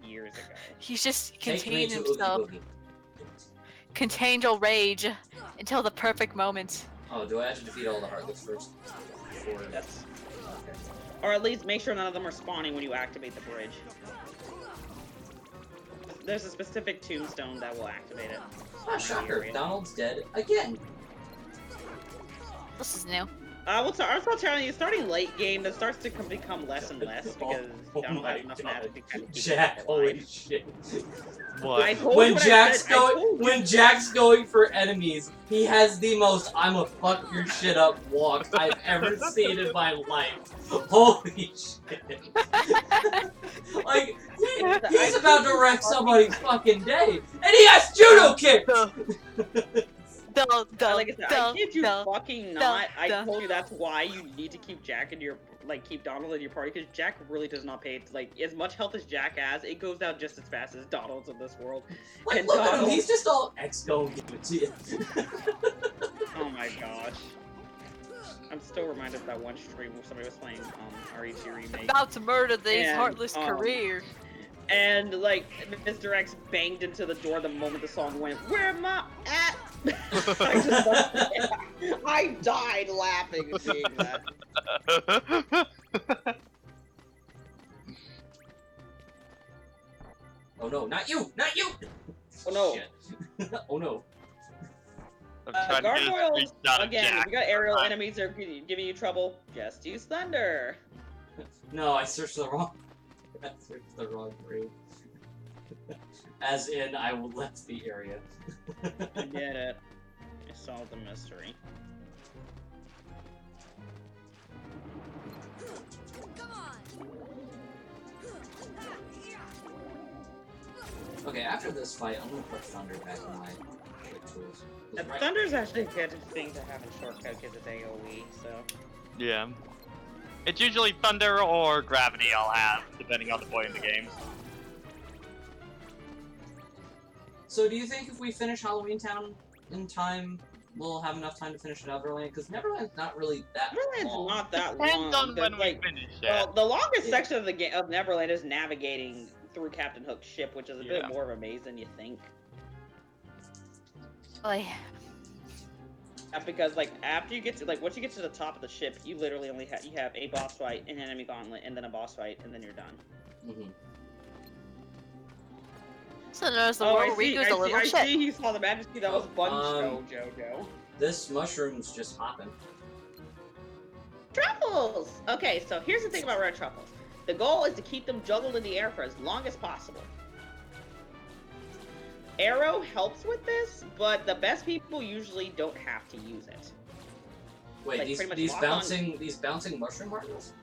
years ago? He's just Take me contained to Oogie himself. Boogie. Contained will rage until the perfect moment. Oh, do I have to defeat all the Heartless first? Before... That's or at least make sure none of them are spawning when you activate the bridge. There's a specific tombstone that will activate it. Ah, shocker. Donald's dead again. This is new. I was telling you, starting late game, that starts to become less and less because Oh Donald my has enough God. mana to kind of keep Jack, himself holy alive. shit. I What? told you When what I Jack's said, I going, told you. when Jack's going for enemies, he has the most "I'ma fuck your shit up" walk I've ever seen in my life. Holy shit! Like he's about to wreck somebody's fucking day, and he has judo kicks. Like I said, I kid you fucking not. I duh. told you that's why you need to keep Jack in your keep Donald in your party because Jack really does not pay as much health as Jack has. It goes down just as fast as Donald's in this world. Like, And look at him, Donald- he's just all X go give it to you. Oh my gosh. I'm still reminded of that one stream where somebody was playing RE2 Remake. About to murder these And, heartless career. And like Mr. X banged into the door the moment the song went, "Where am I at?" I died laughing at seeing that. Oh no, not you! Not you! Oh no. Shit. Oh no. I'm trying to get a Gargoyles, screenshot of again, if Jack. you got aerial enemies that are giving you trouble, just use thunder. No, I searched the wrong. I searched the wrong grave. As in, I left the area. I get it. I solved the mystery. Okay, after this fight, I'm gonna put Thunder back in my quick tools. 'Cause right- Thunder's actually a good thing to have in shortcut because it's AoE, so. Yeah. It's usually Thunder or Gravity I'll have, depending on the point in the game. So, do you think if we finish Halloween Town in time, we'll have enough time to finish Neverland? Because Neverland's not really that Neverland's long. not that Depends long. on but, when like, we finish it. well, the longest Yeah. section of the game of Neverland is navigating through Captain Hook's ship, which is a bit Yeah. more of a maze than you think. Like, Because like after you get to once you get to the top of the ship, you literally only have a boss fight, an enemy gauntlet, and then a boss fight, and then you're done. Mhm. so notice the Oh, I world see. Riku's a little I shit. see. He saw the majesty. That was Buncho, Jojo. This mushroom's just hopping. Truffles! Okay, so here's the thing about red truffles. The goal is to keep them juggled in the air for as long as possible. Arrow helps with this, but the best people usually don't have to use it. Wait, Like, these pretty much these lock on- bouncing mushroom hearts?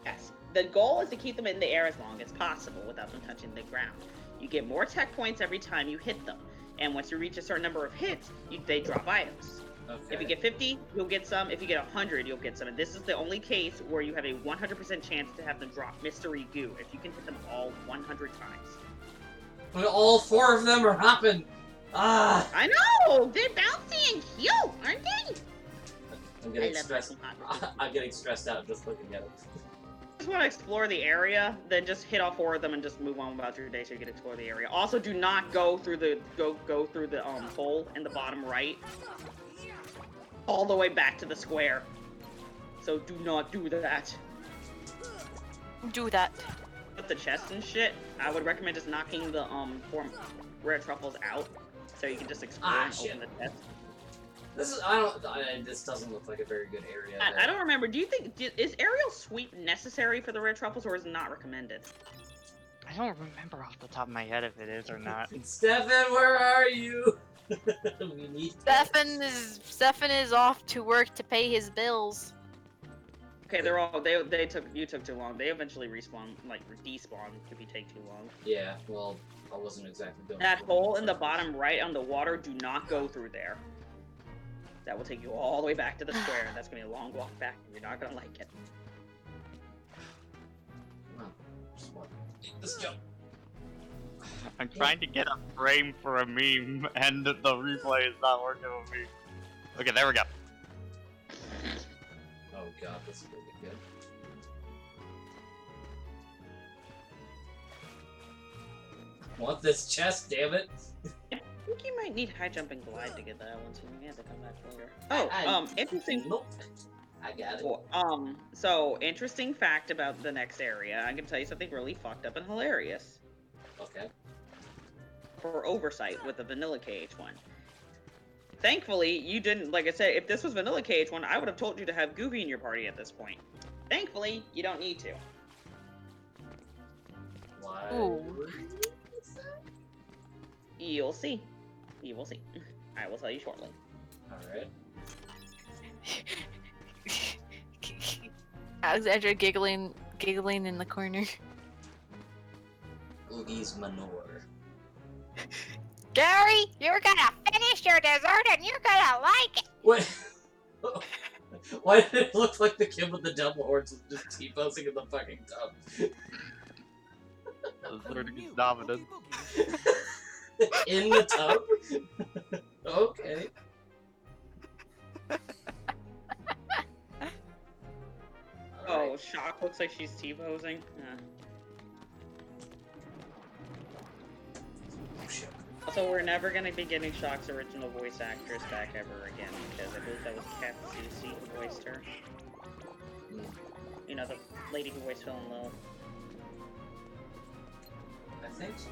Yes. The goal is to keep them in the air as long as possible without them touching the ground. You get more tech points every time you hit them, and once you reach a certain number of hits, they drop items. Okay. If you get 50, you'll get some. If you get 100, you'll get some. And this is the only case where you have a 100% chance to have them drop mystery goo if you can hit them all 100 times. But all four of them are hopping. Ah! I know! They're bouncy and cute, aren't they? I'm getting I love stressed. Pokemon. I'm getting stressed out just looking at them. Just want to explore the area, then just hit all four of them and just move on about your day so you can explore the area. Also, do not go through the hole in the bottom right, all the way back to the square. So do not do that. Do that. With the chest and shit, I would recommend just knocking the four rare truffles out, so you can just explore and shit. open the chest. This doesn't look like a very good area. I don't remember. Do you think is aerial sweep necessary for the rare truffles, or is it not recommended? I don't remember off the top of my head if it is or not. Stefan, where are you? We need Stefan is off to work to pay his bills. Okay, you took too long. They eventually respawn, like despawn if you take too long. Yeah, well, I wasn't exactly doing That hole in the bottom right on the water, do not go through there. That will take you all the way back to the square, and that's gonna be a long walk back, and you're not gonna like it. Come on, just one. Let's jump. I'm trying to get a frame for a meme, and the replay is not working with me. Okay, there we go. Oh god, this is gonna be good. Want this chest, damn it! I think you might need high jump and glide to get that one, so you may have to come back later. Interesting. Nope. I got it. So interesting fact about the next area. I can tell you something really fucked up and hilarious. Okay. For oversight with the Vanilla KH1. Thankfully, you didn't, like I said, if this was Vanilla KH1, I would have told you to have Goofy in your party at this point. Thankfully, you don't need to. Why? Ooh. You'll see. You will see. I will tell you shortly. Alright. Alexandra giggling in the corner. Oogie's manure. Gary, you're gonna finish your dessert and you're gonna like it. Wait. Why did it look like the kid with the double horns was just T-posing in the fucking tub? Learning is dominant. In the tub? Okay. looks like she's T-posing. Oh, shit. Also, we're never gonna be getting Shock's original voice actress back ever again because I believe that was Kat Susi who voiced her. You know, the lady who voiced Phil and Lil. I think so.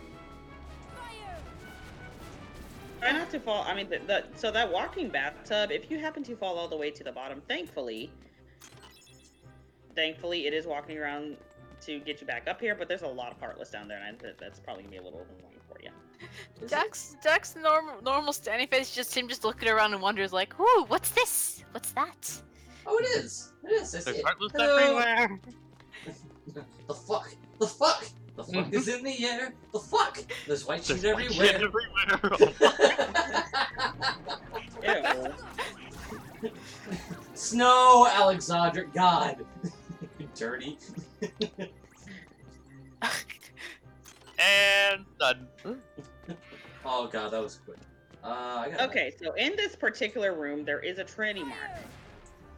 Try not to fall. I mean, so that walking bathtub, if you happen to fall all the way to the bottom, thankfully, it is walking around to get you back up here, but there's a lot of Heartless down there, and that's probably gonna be a little annoying for you. Jack's normal standing face, just him just looking around and wonders like, "Ooh, what's this? What's that?" Oh, it is. It is. I see There's it. Heartless Hello. everywhere. The fuck? The fuck? The fuck is in the air? The fuck? There's white shit There's white everywhere. shit everywhere. Ew. Snow, Alexandra, God. Dirty. And done. Oh god, that was quick. I got Okay, so in this particular room, there is a Trinity mark.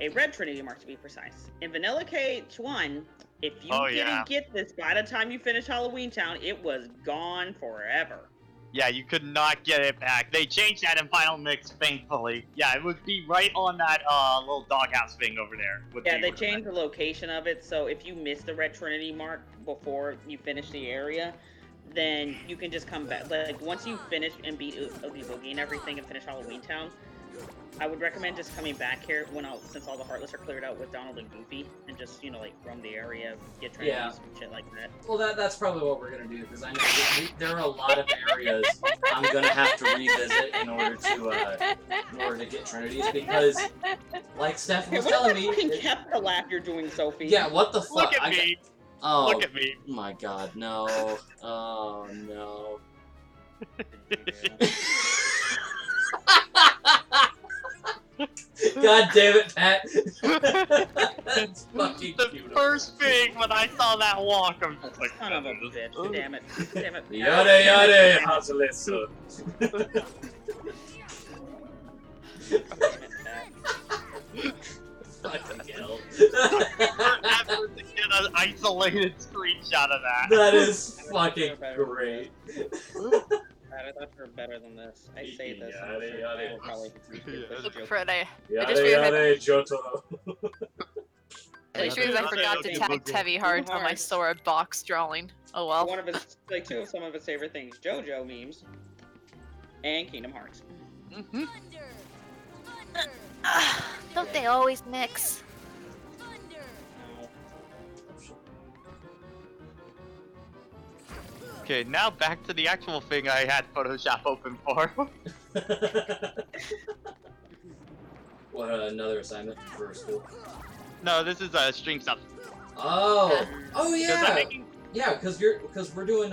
A red Trinity mark to be precise. In Vanilla KH1, if you Oh, didn't yeah. get this by the time you finish Halloween Town, it was gone forever. Yeah, you could not get it back. They changed that in Final Mix, thankfully. Yeah, it would be right on that little doghouse thing over there. Yeah, they changed the location of it, so if you missed the red Trinity mark before you finish the area, then you can just come back. Like, once you finish and beat Oogie Boogie and everything and finish Halloween Town, I would recommend just coming back here since all the Heartless are cleared out with Donald and Goofy, and just, you know, like, roam the area, get Trinities and shit like that. Well, that's probably what we're gonna do, because I know there are a lot of areas I'm gonna have to revisit in order to get Trinities, because, like Steph was What telling is me... that fucking Kepka laugh you're doing, Sophie? Yeah, what the fuck? Look at me. Oh, Look at me. my god, no. Oh, no. God damn it, Pat. That's fucking The cute. first thing when I saw that walk, I'm just like, Son of a bitch, damn it. Damn it. Yada yada, Hazelissa. Fucking hell. Ever to get an isolated screenshot of that. That is fucking great. I thought you were better than this. I say this. Yada, I'm sure yada. people probably Look pretty. I Yada just realized, yada, Jotaro. I just realized I forgot to tag Heavy Heart on my Sora box drawing. Oh well. One of his, like, two of some of his favorite things: JoJo memes and Kingdom Hearts. Mhm. Don't they always mix? Okay, now back to the actual thing I had Photoshop open for. What, another assignment for school? No, this is stream stuff. Oh, oh 'Cause I'm yeah, making yeah, because we're doing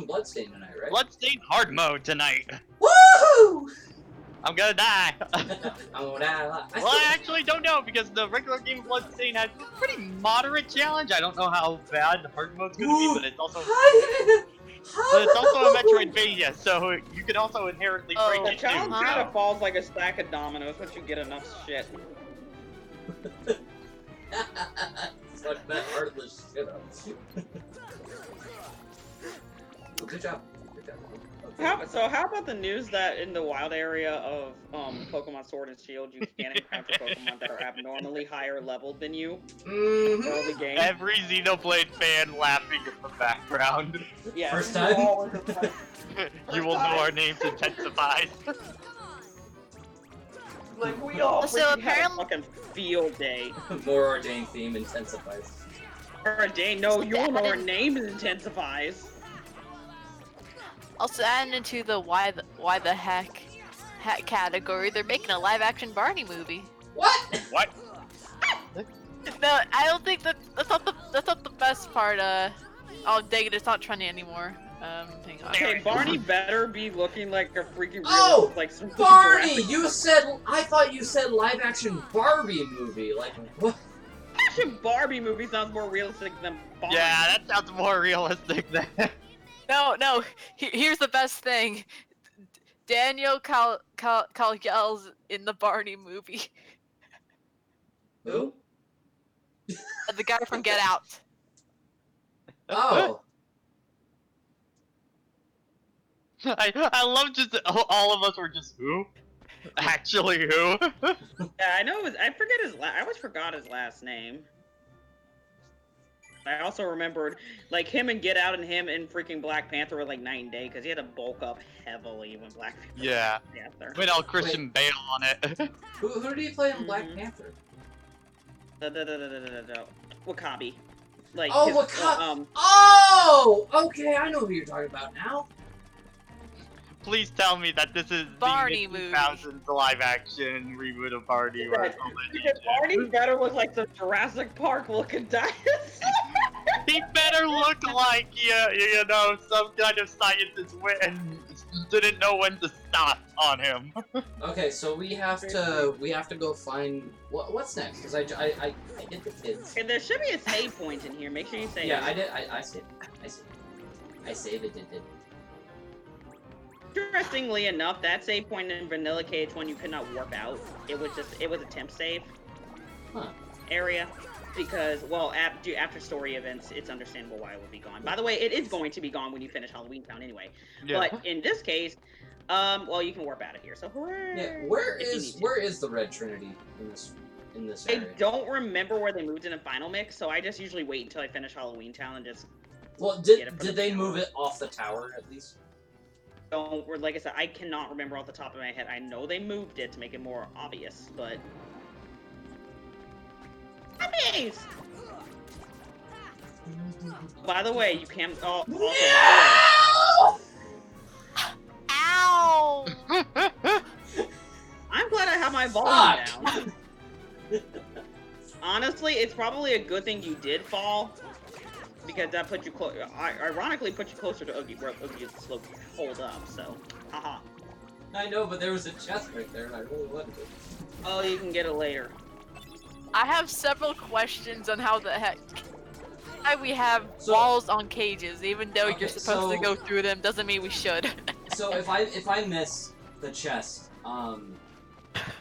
Bloodstain tonight, right? Bloodstained hard mode tonight. Woohoo! I'm gonna die. Oh, nah, Well, I actually don't know because the regular game of Bloodstained has a pretty moderate challenge. I don't know how bad the hard mode's gonna be, but it's also a Metroidvania, so you can also inherently Oh. break The it challenge too. kind of falls like a stack of dominoes once you get enough shit. Fuck that heartless shit up. Good job. Good job. Okay. How about the news that in the wild area of Pokemon Sword and Shield, you can encounter Pokemon that are abnormally higher leveled than you Mhm. early game? Every Xenoblade fan laughing in the background. Yeah, First this is time? all in the- You will know our names intensifies. Like, we all So freaking had a apparently- fucking field day. More ordained theme intensifies. Or a day, no, you know our name intensifies. Also adding into the why the heck category, they're making a live action Barney movie. What? What? No, I don't think that's not the best part. Oh dang it, it's not trendy anymore. Hang on. Okay, Barney better be looking like a freaking real, Oh, like some Barney! Jurassic You said, I thought you said live action Barbie movie. Like, what? Action Barbie movie sounds more realistic than Barney. Yeah, that sounds more realistic than. No. Here's the best thing. Daniel Kaluuya's in the Barney movie. Who? the guy from Get Out. Oh. I love just all of us were just who? Actually who? Yeah, I know it was. I forget his. I always forgot his last name. I also remembered, like, him and Get Out and him and freaking Black Panther were like night and day because he had to bulk up heavily when Black Panther. Yeah. Was Panther. Went all Christian Bale on it. Who did he play in Black Mhm. Panther? Wakabi. Like. Oh, his, Wakabi. Oh, okay, I know who you're talking about now. Please tell me that this is Barney the movie. 2000s live-action reboot of Barney. Where it's all Because Barney better look like some Jurassic Park looking dinosaur. he better look like you know, some kind of scientist and didn't know when to stop on him. Okay, so we have to go find what's next because I hit the kids. And there should be a save point in here. Make sure you save. Yeah, it. I did. I saved it. I saved it. It. Interestingly enough, that save point in Vanilla KH1 you could not warp out. It was a temp save Huh. area because after story events, it's understandable why it would be gone. By the way, it is going to be gone when you finish Halloween Town anyway. Yeah. But in this case, well, you can warp out of here. So hooray! Yeah, where if you need is to. the Red Trinity in this I area? don't remember where they moved in a final mix, so I just usually wait until I finish Halloween Town and just Well, get it did from did the they tower. move it off the tower at least? don't. Like I said, I cannot remember off the top of my head. I know they moved it to make it more obvious, but. Puppies! By the way, you can. Oh, also, Ow! I'm glad I have my volume Fuck! down. Honestly, it's probably a good thing you did fall, because that put you ironically put you closer to Oogie, where Oogie slope hold up. So, haha. I know, but there was a chest right there, and I really wanted it. Oh, you can get it later. I have several questions on how the heck why we have So- walls on cages, even though Okay, you're supposed to so- go through them, doesn't mean we should. So if I miss the chest,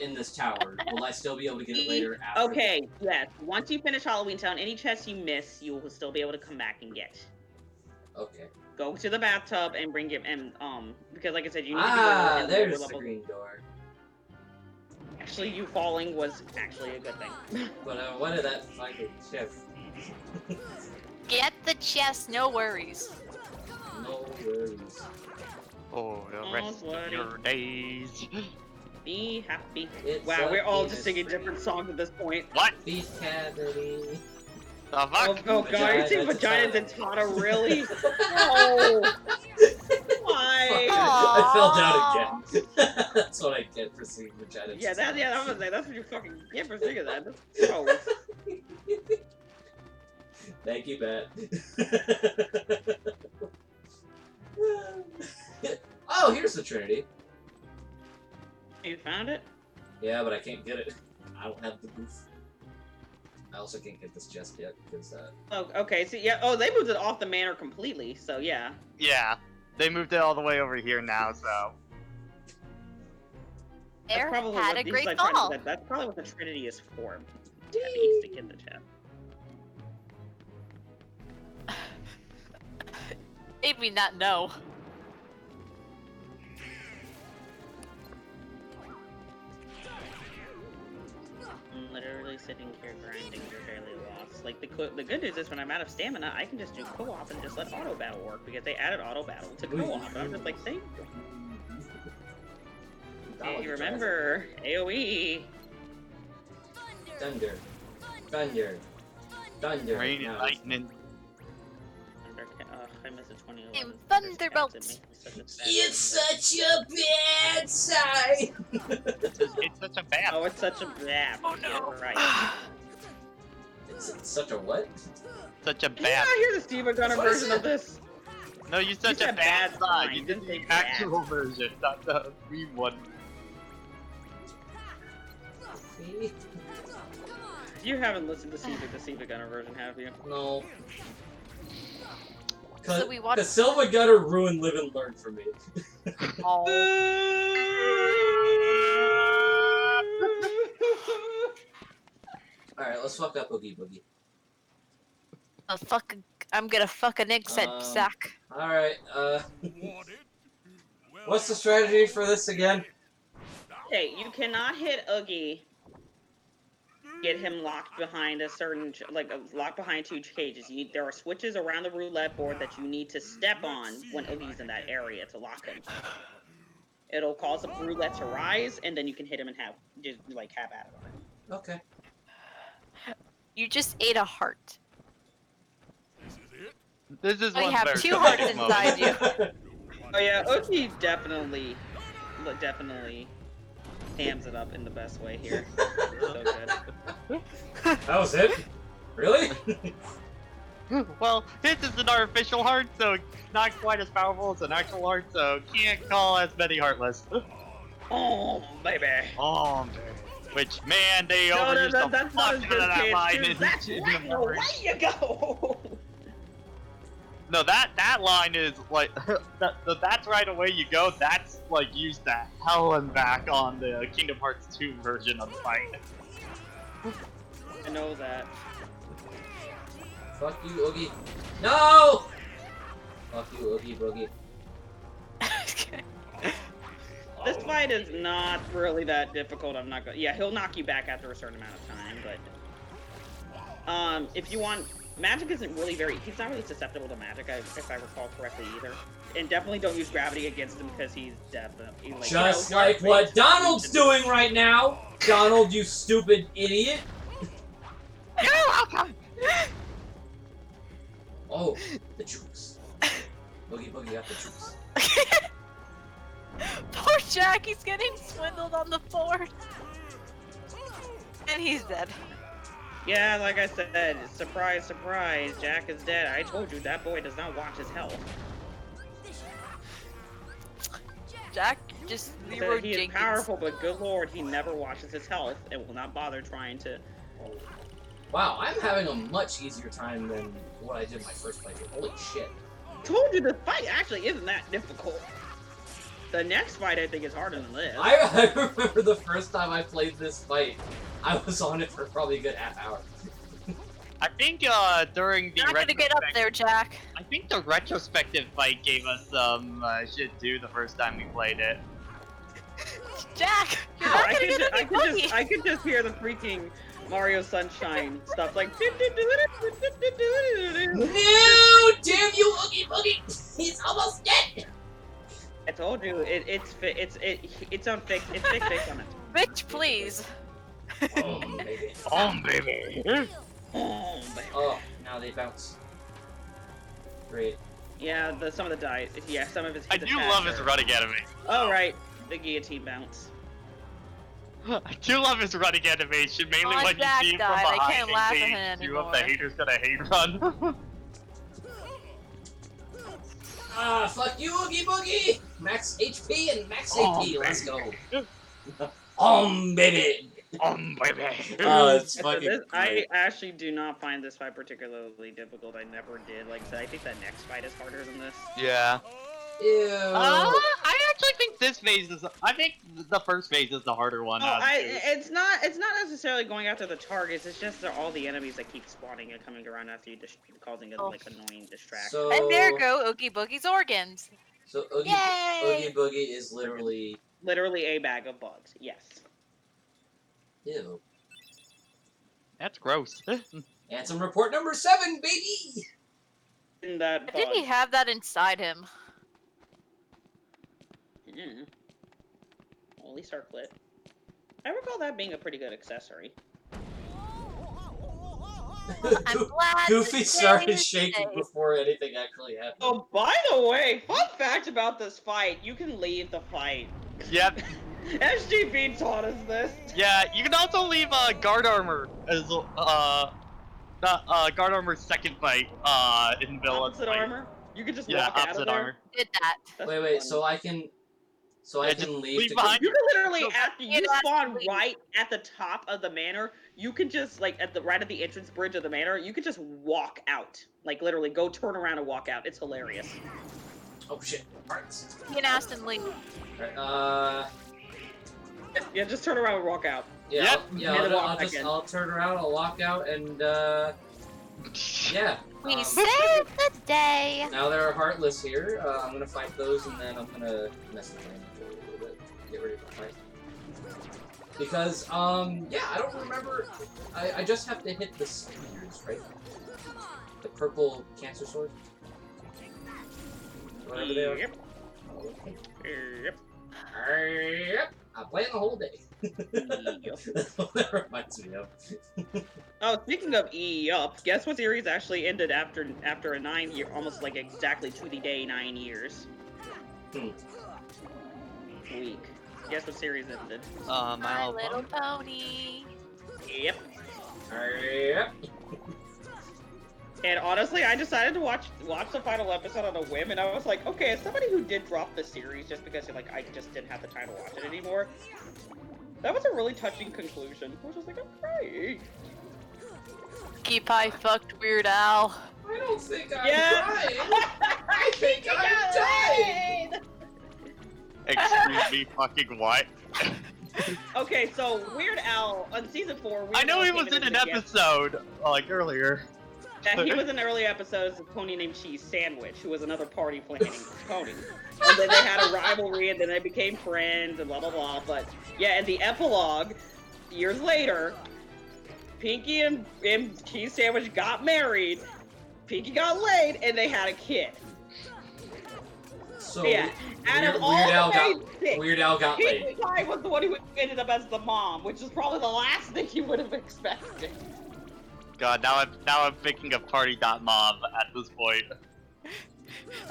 in this tower, will I still be able to get it later after? Okay, yes. Once you finish Halloween Town, any chest you miss, you will still be able to come back and get. Okay. Go to the bathtub and bring it, and because like I said, you need to Ah, go in there's lower the level. green door. Actually, you falling was actually a good thing. But what did that fucking chest? Get the chest, no worries. No worries. Oh, the Oh, rest of buddy. your days. Be happy. It's Wow, a we're all penis just singing free. different songs at this point. What? Beef cavity. The fuck? Oh god, you sing Vagina Vagina Dentata, really? No! Why? I fell down again. That's what I get for singing vagina. Yeah, that was like, that's what you fucking get for singing that. That's gross. Thank you, Matt. Oh, here's the Trinity. You found it? Yeah, but I can't get it. I don't have the booth. I also can't get this chest yet because Oh, okay. So yeah. Oh, they moved it off the manor completely. So yeah. Yeah. They moved it all the way over here now, so. Air had what a these, great like, fall. That's probably what the Trinity is for. Tabbies to get the chest. Maybe not know. I'm literally sitting here grinding, you're barely lost. Like, the good news is when I'm out of stamina, I can just do co-op and just let auto battle work, because they added auto battle to co-op. And I'm just like, thank you. Hey, remember, AoE. Thunder. Thunder. Thunder. Rain and Now- lightning. I missed a 2011. Thunderbolts. It's such a bad sign. It's such a bad. Oh, it's such a bad. Oh no. Yeah, right. It's such a what? Such a Did you not bad. hear the Steve Gunner What is version it? of this? No, you such a said bad bad sign. sign, You did didn't say the bad. actual version, not the free one. You haven't listened to the Steve Gunner version, have you? No. So we watched- Cause Silva Gutter ruined Live and Learn for me. Oh. Alright, let's fuck up Oogie Boogie. I'm gonna fuck an egg sack. Alright, what's the strategy for this again? Okay, you cannot hit Oogie. Get him locked behind a certain, locked behind 2 cages. There are switches around the roulette board that you need to step on when Oogie's in that area to lock him. It'll cause the roulette to rise, and then you can hit him and have at it. Okay. You just ate a heart. This is I one have very 2 hearts dramatic moment. inside you. Oh yeah, Oogie definitely hams it up in the best way here. So good. That was it? Really? Well, this is an artificial heart, so not quite as powerful as an actual heart, so can't call as many heartless. Oh baby. Oh, man. Which, man, they overused the that's fuck not as out good of that as line dude. in That's in right. the No, movie. way you go. No, that line is like that's right away you go. That's like used to hell and back on the Kingdom Hearts 2 version of the fight. I know that. Fuck you, Oogie. No! Fuck you, Oogie Boogie. This fight is not really that difficult. I'm not gonna. Yeah, he'll knock you back after a certain amount of time, but if you want, magic isn't really he's not really susceptible to magic, if I recall correctly either. And definitely don't use gravity against him because he's definitely Just like what Donald's doing right now! Donald, you stupid idiot! You're welcome. Oh, the troops. Boogie Boogie got the troops. Poor Jack, he's getting swindled on the board. And he's dead. Yeah, like I said, surprise, surprise, Jack is dead. I told you that boy does not watch his health. Jack just He Leroy is Jenkins. powerful, but good lord, he never watches his health and will not bother trying to. Wow, I'm having a much easier time than what I did my first playthrough. Holy shit. Told you the fight actually isn't that difficult. The next fight I think is harder than this. I remember the first time I played this fight, I was on it for probably a good half hour. I think during the You're not gonna get up there, Jack. I think the retrospective fight gave us some shit too the first time we played it. Jack, you're Oh, not I gonna could, get up ju- there, I could just hear the freaking Mario Sunshine stuff like. No! Damn you, Oogie Boogie! He's almost dead! I told you it's on fix. It's fixed on it. Bitch, please. Oh, baby. Baby. Oh, baby. Oh, now they bounce. Great. Yeah, some of the dice. Yeah, some of his. I do love his running animation. Oh right, the guillotine bounce. I do love his running animation, mainly Oh, when Jack you see him died. from I behind can't laugh at him and you anymore. the haters gonna hate run. Ah, fuck you, Oogie Boogie! Max HP and max Oh, AP, let's go. baby. Baby! Baby. Oh, it's So fucking I great. actually do not find this fight particularly difficult. I never did. Like I said, I think that next fight is harder than this. Yeah. Ew. I actually think this phase is. I think the first phase is the harder one. No, out of the two. it's not necessarily going after the targets. It's just all the enemies that keep spawning and coming around after you, causing a annoying distraction. So, And there go Oogie Boogie's organs. So Oogie, Yay! Oogie Boogie is literally... Literally a bag of bugs. Yes. Ew. That's gross. Ansem report number 7, baby! In that Did he bug. have that inside him? Holy circlet. I recall that being a pretty good accessory. I'm glad Goofy to started say shaking today. before anything actually happened. Oh, by the way, fun fact about this fight: you can leave the fight. Yep. SGB taught us this. Yeah, you can also leave guard armor as guard armor's second fight in Villain's Opposite fight. armor. You can just Yeah, walk out of opposite there. armor. Did that. That's Wait, funny. so I can Yeah, just leave leave to behind You can literally, So- after you It has to spawn leave. right at the top of the manor, you can just right at the entrance bridge of the manor, you can just walk out. Like literally, go turn around and walk out. It's hilarious. Oh shit. Parts. He and Aston Lee. Alright, Yeah, just turn around and walk out. yeah, Yep. yeah, And then I'll walk back in. I'll turn around, I'll walk out, and Yeah. We saved the day. Now there are Heartless here. I'm gonna fight those, and then I'm gonna mess with my inventory a little bit. Get ready for fight. Because, yeah, I don't remember. I just have to hit the spears, right? The purple cancer sword. Whatever they are. Yep. Yep. Yep. I'm playing the whole day. That's what that reminds me of. Oh, speaking of up, guess what series actually ended after a 9-year, almost like exactly to the day 9 years. Week. Guess what series ended? My Little Pony. Yep. Yep. And honestly, I decided to watch the final episode on a whim, and I was like, okay, as somebody who did drop the series just because like I just didn't have the time to watch it anymore, that was a really touching conclusion. I was just like, I'm crying. Keep Pie fucked Weird Al. I don't think I'm Yeah. crying. I think I'm dying. Excuse me, fucking what? Okay, so Weird Al on season 4. I know Al he came was in as an a guest. episode, like, earlier. Yeah, he was in early episodes of Pony Named Cheese Sandwich, who was another party planning pony. And then they had a rivalry, and then they became friends, and blah, blah, blah. But, yeah, in the epilogue, years later, Pinky and Cheese Sandwich got married, Pinky got laid, and they had a kid. So, Yeah, out of all Weird Al the got main six, Weird Al got Pinkie laid. Pie was the one who ended up as the mom, which is probably the last thing you would have expected. God, now I'm thinking of Party.Mom at this point.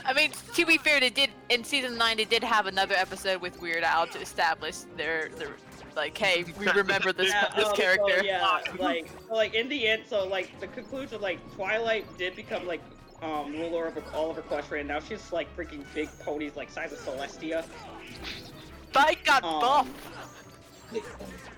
I mean, to be fair, they did in season 9. They did have another episode with Weird Al to establish their like, hey, we remember this this character. So, yeah, like in the end, so like the conclusion, like Twilight did become like ruler of all of Equestria, and now she's like freaking big ponies like size of Celestia. Spike got buff.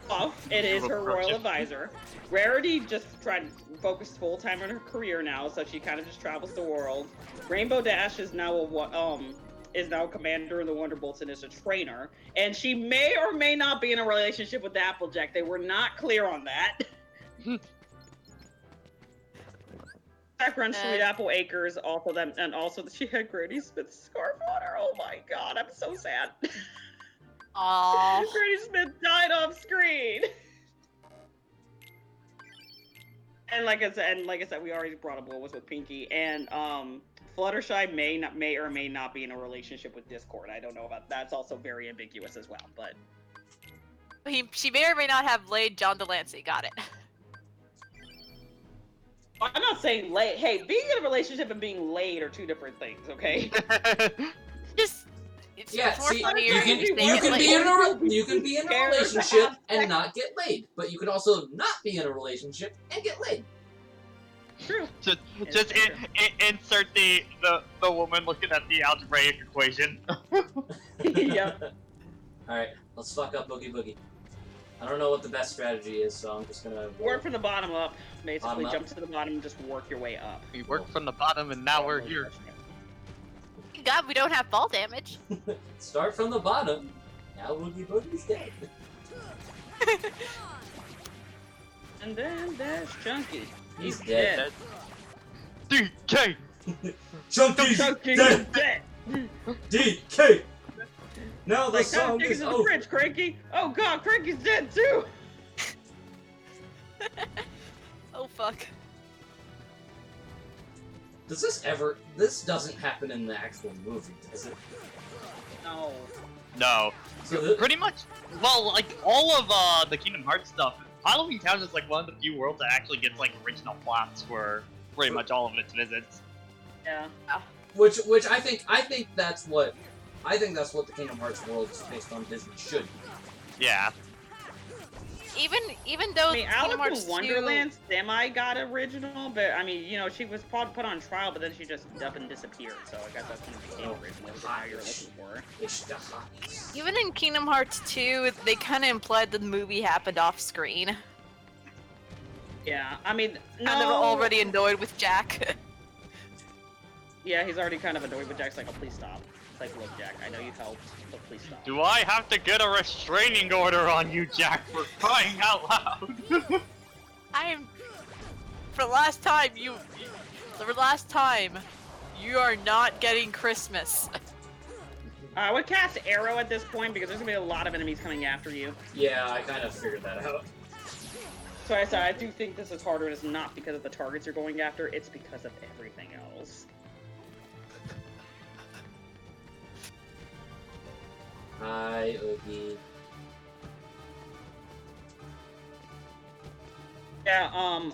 Buff, it is her royal advisor. Rarity just tried to focus full time on her career now, so she kind of just travels the world. Rainbow Dash is now a commander of the Wonderbolts and is a trainer, and she may or may not be in a relationship with Applejack. They were not clear on that. Background Sweet Apple Acres, also them, and also that she had Granny Smith's scarf on her. Oh my god, I'm so sad. Aww. Granny Smith died off screen. And like I said, we already brought up what was with Pinky, and Fluttershy may or may not be in a relationship with Discord. I don't know about that's also very ambiguous as well, but She may or may not have laid John Delancey. Got it. I'm not saying lay. Hey, being in a relationship and being laid are two different things, okay? Just it's Yeah, more see, funnier you can if they you get can laid. be in a relationship and not get laid, but you can also not be in a relationship and get laid. True. Just insert the woman looking at the algebraic equation. Yep. Alright, let's fuck up Boogie Boogie. I don't know what the best strategy is, so I'm just gonna Work from the bottom up. Basically, Bottom up. jump to the bottom and just work your way up. We worked from the bottom and now we're here. God, we don't have fall damage. start from the bottom. Now Boogie Boogie's dead. And then there's Chunky. He's dead. DK! Chunky's Chunky dead. is dead. DK. Now the Like, song chickens is in the over. fridge, Cranky. Oh god, Cranky's dead too. Oh fuck. This doesn't happen in the actual movie, does it? No. No. So Pretty much, well, like, all of the Kingdom Hearts stuff, Halloween Town is like one of the few worlds that actually gets like original plots for pretty much all of its visits. Yeah. which I think that's what the Kingdom Hearts world is based on Disney should be. Yeah. Even though I mean, Kingdom Alice Hearts in 2 Wonderland semi got original, but I mean, you know, she was put on trial, but then she just up and disappeared. So I guess that's when it became original. Is how you're looking for. It's the hotness. Even in Kingdom Hearts 2, they kind of implied the movie happened off screen. Yeah, I mean, no. And they were already annoyed with Jack. Yeah, he's already kind of annoyed, but Jack's like, "Oh, please stop." It's like, "Look, Jack, I know you helped, but please stop." Do I have to get a restraining order on you, Jack, for crying out loud? I'm For the last time, you are not getting Christmas. I would cast Arrow at this point because there's gonna be a lot of enemies coming after you. Yeah, I kind of figured that out. So I said I do think this is harder. It's not because of the targets you're going after. It's because of everything else. Hi, Oogie. Yeah.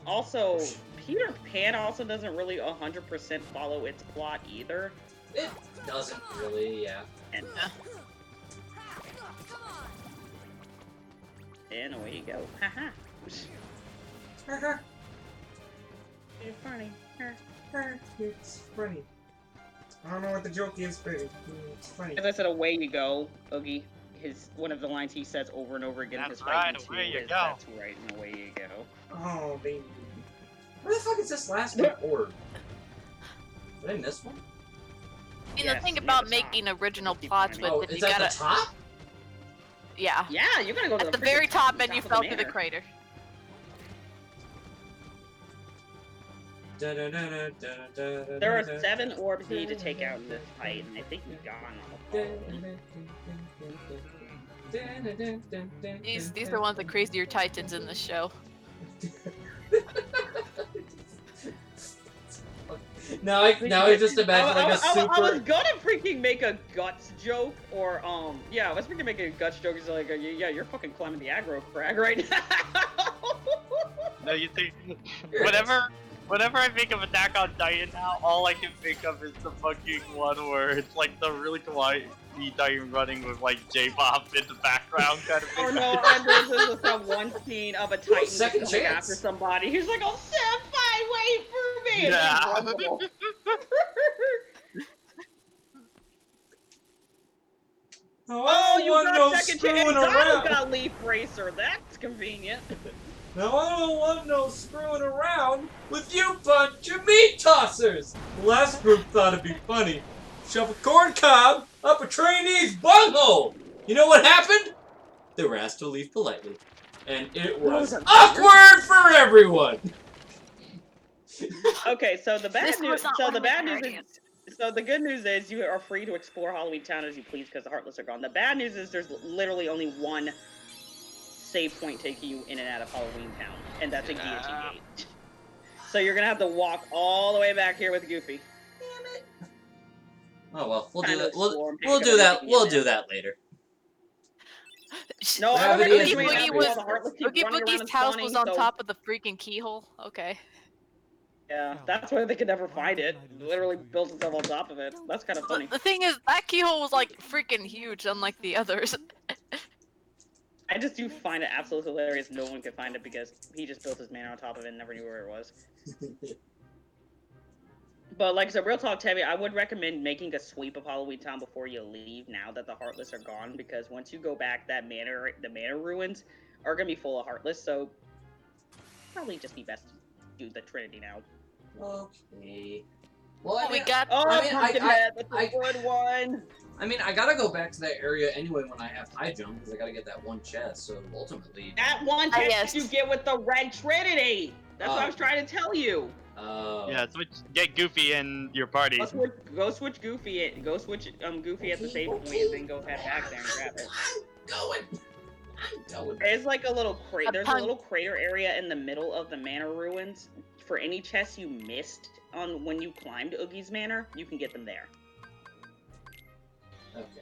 Also, Peter Pan also doesn't really 100% follow its plot either. It doesn't really, yeah. And away you go. Haha. You're funny. It's funny. I don't know what the joke is, but it's funny. As I said, away you go, Oogie. One of the lines he says over and over again. That's his right, fighting away too you is, go. That's right, and away you go. Oh, baby. Where the fuck is this last one orb? Did I miss one? You Yes, know, the thing near about the top. making original Keep plots finding with Oh, it, it's you at gotta, the top? yeah, Yeah, you're gonna go to at the freaking very top, and you of fell the through the manor. crater. There are 7 orbs you need to take out in this fight, and I think we've gone all of them. These are one of the crazier titans in this show. Now I just imagine like a super. I was gonna freaking make a guts joke, or yeah, I was freaking making a guts joke. It's like, yeah, you're fucking climbing the aggro crag right now. No, you think whenever I think of Attack on Titan now, all I can think of is the fucking one where it's like the really kawaii Titan running with like J-pop in the background kind of thing. Or no, there's just that one scene of a Titan just second coming chance. after somebody. He's like, "Oh, senpai, wait for me!" And Yeah. then runs off. Oh, you got second chance. I got Leaf Racer. That's convenient. Now I don't want no screwing around with you bunch of meat tossers. The last group thought it'd be funny. Shove a corn cob up a trainee's bunghole. You know what happened? They were asked to leave politely. And it was awkward for everyone. Okay, so the bad This news. was not So one the of my bad news is. guardians. So the good news is you are free to explore Halloween Town as you please because the Heartless are gone. The bad news is there's literally only one save point taking you in and out of Halloween Town, and that's a guillotine gate. So you're gonna have to walk all the way back here with Goofy. Oh well, we'll Time do to that. explore and pick We'll up do that. everything you We'll missed. do that later. No, I Gravity remember is between reality. after all the Heartless keep Oogie running around Boogie's and house spawning, was on so- top of the freaking keyhole. Okay. Yeah, that's why they could never find it. Literally built itself on top of it. That's kind of funny. The thing is, that keyhole was like freaking huge, unlike the others. I just do find it absolutely hilarious no one could find it because he just built his manor on top of it and never knew where it was. But like I said, real talk, Tevy, I would recommend making a sweep of Halloween Town before you leave now that the Heartless are gone, because once you go back, the manor ruins are going to be full of Heartless, so probably just be best to do the Trinity now. Okay. Well, I Oh, we mean, got. Oh, I mean, Pumpkinhead, that's I- a good one! I mean, I gotta go back to that area anyway when I have high jump because I gotta get that one chest. So ultimately, That one Ah, chest yes. you get with the Red Trinity! That's what I was trying to tell you! Yeah, get Goofy in your party. Go switch Goofy. Go switch Goofy at the save point, and then go head back there and grab it. I'm going. There's like a little crater. A There's a punk- little crater area in the middle of the manor ruins. For any chests you missed on when you climbed Oogie's manor, you can get them there. Okay.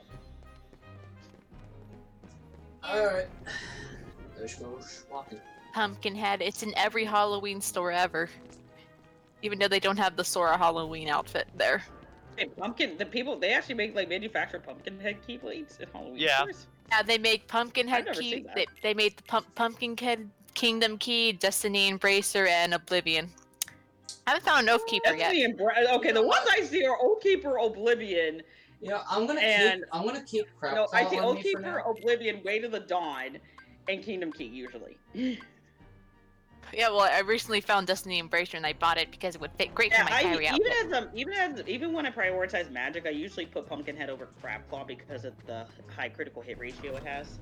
Alright. Let's go walking. Pumpkinhead. It's in every Halloween store ever. Even though they don't have the Sora Halloween outfit there. Hey, they actually make like manufactured Pumpkinhead keyblades at Halloween Yeah. stores. Yeah, they make Pumpkinhead I've never key. seen that. They made the Pumpkinhead Kingdom Key, Destiny Embracer, and Oblivion. I haven't found an Oathkeeper yet. Okay, the ones I see are Oathkeeper, Oblivion. Yeah, I'm gonna keep crap. No, I see on me for Oathkeeper, now. Oblivion, Way to the Dawn, and Kingdom Key usually. Yeah, well, I recently found Destiny Embracer and I bought it because it would fit great for my carry outfit. Even when I prioritize magic, I usually put Pumpkinhead over Crabclaw because of the high critical hit ratio it has.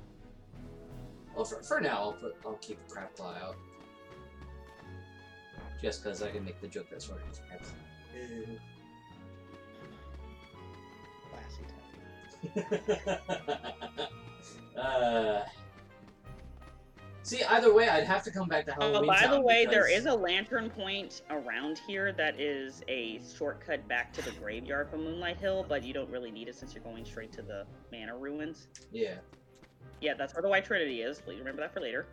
Well, for now, I'll keep crap claw out. Just because I can make the joke that's right. See, either way, I'd have to come back to Halloween. By the Town way, there because- is a lantern point around here that is a shortcut back to the graveyard from Moonlight Hill, but you don't really need it since you're going straight to the Manor Ruins. Yeah. Yeah, that's where the White Trinity is. Please remember that for later.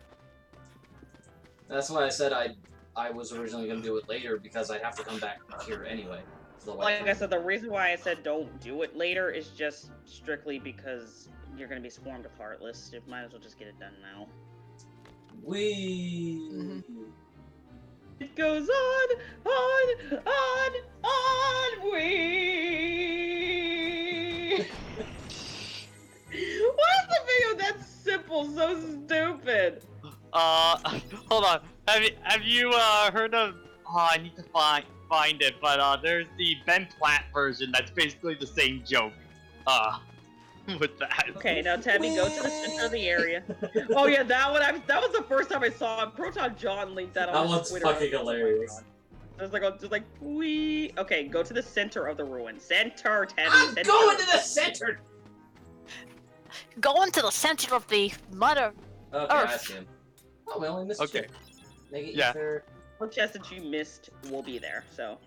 That's why I said I was originally going to do it later, because I'd have to come back here anyway. To the White Like I Trinity. said, the reason why I said don't do it later is just strictly because you're going to be swarmed with Heartless. You might as well just get it done now. We. It goes on, we. Why is the video that simple so stupid? Hold on. Have you heard of? Oh, I need to find it, but there's the Ben Platt version that's basically the same joke. With that. Okay, now Tabby, go to the center of the area. Oh yeah, that one. That was the first time I saw it. Proton John linked that on That his one's Twitter. fucking hilarious. Just like we. Okay, go to the center of the ruin. Center, Tabby. I'm center. going to the center! Going to the center of the mother. Okay, I Earth. see him. Oh, we only missed Okay. two. Make it Yeah. fair. One chest that you missed will be there. So.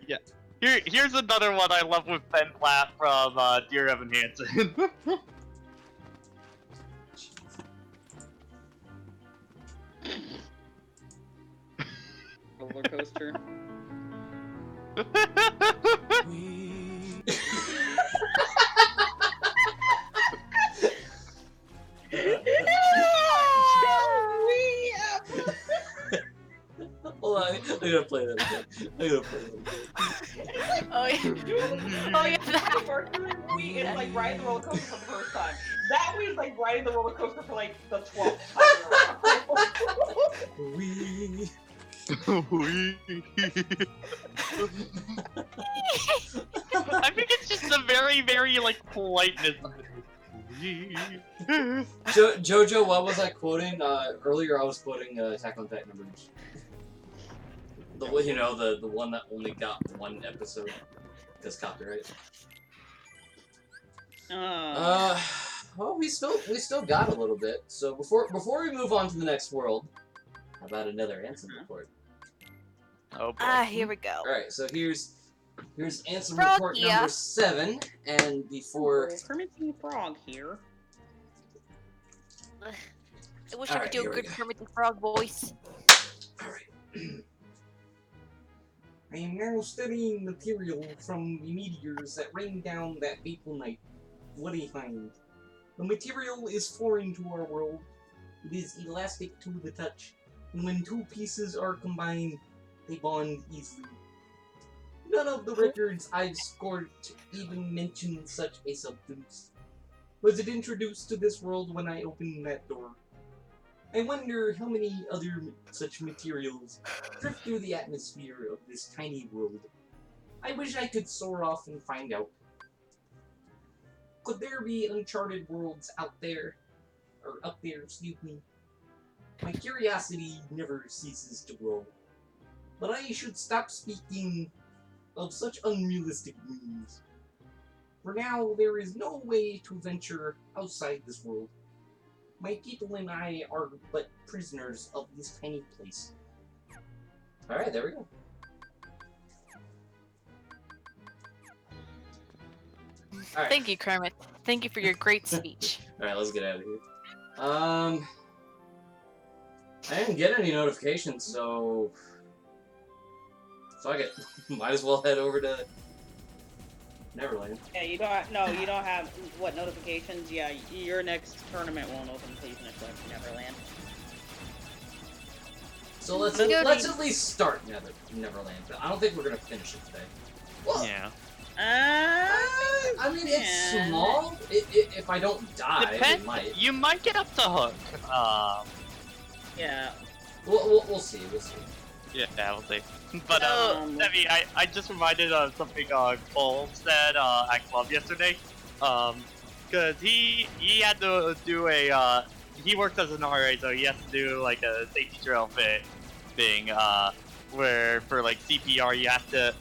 Here's another one I love with Ben Platt from Dear Evan Hansen. Roller coaster. Hold on, I'm gonna play that again. I'm gonna play that again. Oh yeah. Oh yeah. That. We is like riding the roller coaster for the first time. That was like riding the roller coaster for like the 12th time. We. I think it's just a very, very like politeness. Jojo, what was I quoting? Earlier I was quoting Attack on Titan numbers. The one that only got one episode because copyright. Well, we still got a little bit. So before we move on to the next world, how about another Ansem report? Oh boy. Here we go. All right, so here's Ansem Frog report here. number 7, and before. Kermit the Frog here. I wish I Alright, could do here a we good go. Kermit the Frog voice. Alright. I am now studying material from the meteors that rained down that fateful night. What I find. The material is foreign to our world. It is elastic to the touch, and when two pieces are combined, they bond easily. None of the records I've scored even mention such a substance. Was it introduced to this world when I opened that door? I wonder how many other such materials drift through the atmosphere of this tiny world. I wish I could soar off and find out. Could there be uncharted worlds out there? Or up there, excuse me. My curiosity never ceases to grow. But I should stop speaking of such unrealistic dreams. For now, there is no way to venture outside this world. My people and I are but prisoners of this tiny place. Alright, there we go. Alright. Thank you, Kermit. Thank you for your great speech. Alright, let's get out of here. I didn't get any notifications, so fuck it. Might as well head over to Neverland. Yeah, you don't have what notifications? Yeah, your next tournament won't open until you finish Neverland. So let's Let's go at least start Neverland, but I don't think we're gonna finish it today. Well, Yeah. I mean, it's yeah. small. If I don't die, it Depends. might. You might get up to Hook. Yeah. We'll see. We'll see. Yeah, we'll see. But Um, Debbie, I just reminded of something Cole said at club yesterday. Cause he had to do a he works as an RA, so he has to do like a safety trail thing where for like CPR you have to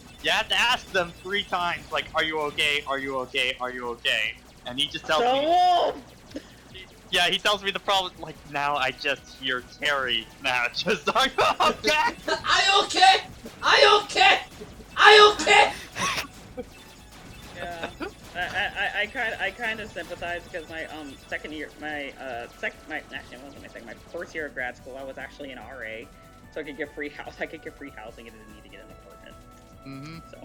ask them 3 times, like, are you okay? Are you okay? Are you okay? And he just tells The me. wolf! Yeah, he tells me the problem. Like now, I just hear Terry now, just like, okay. I okay? I okay? I okay? Yeah, I kind of sympathize because my second year, my actually it wasn't my second, my first year of grad school, I was actually an RA, so I could get free house. I could get free housing and didn't need to get an apartment. So,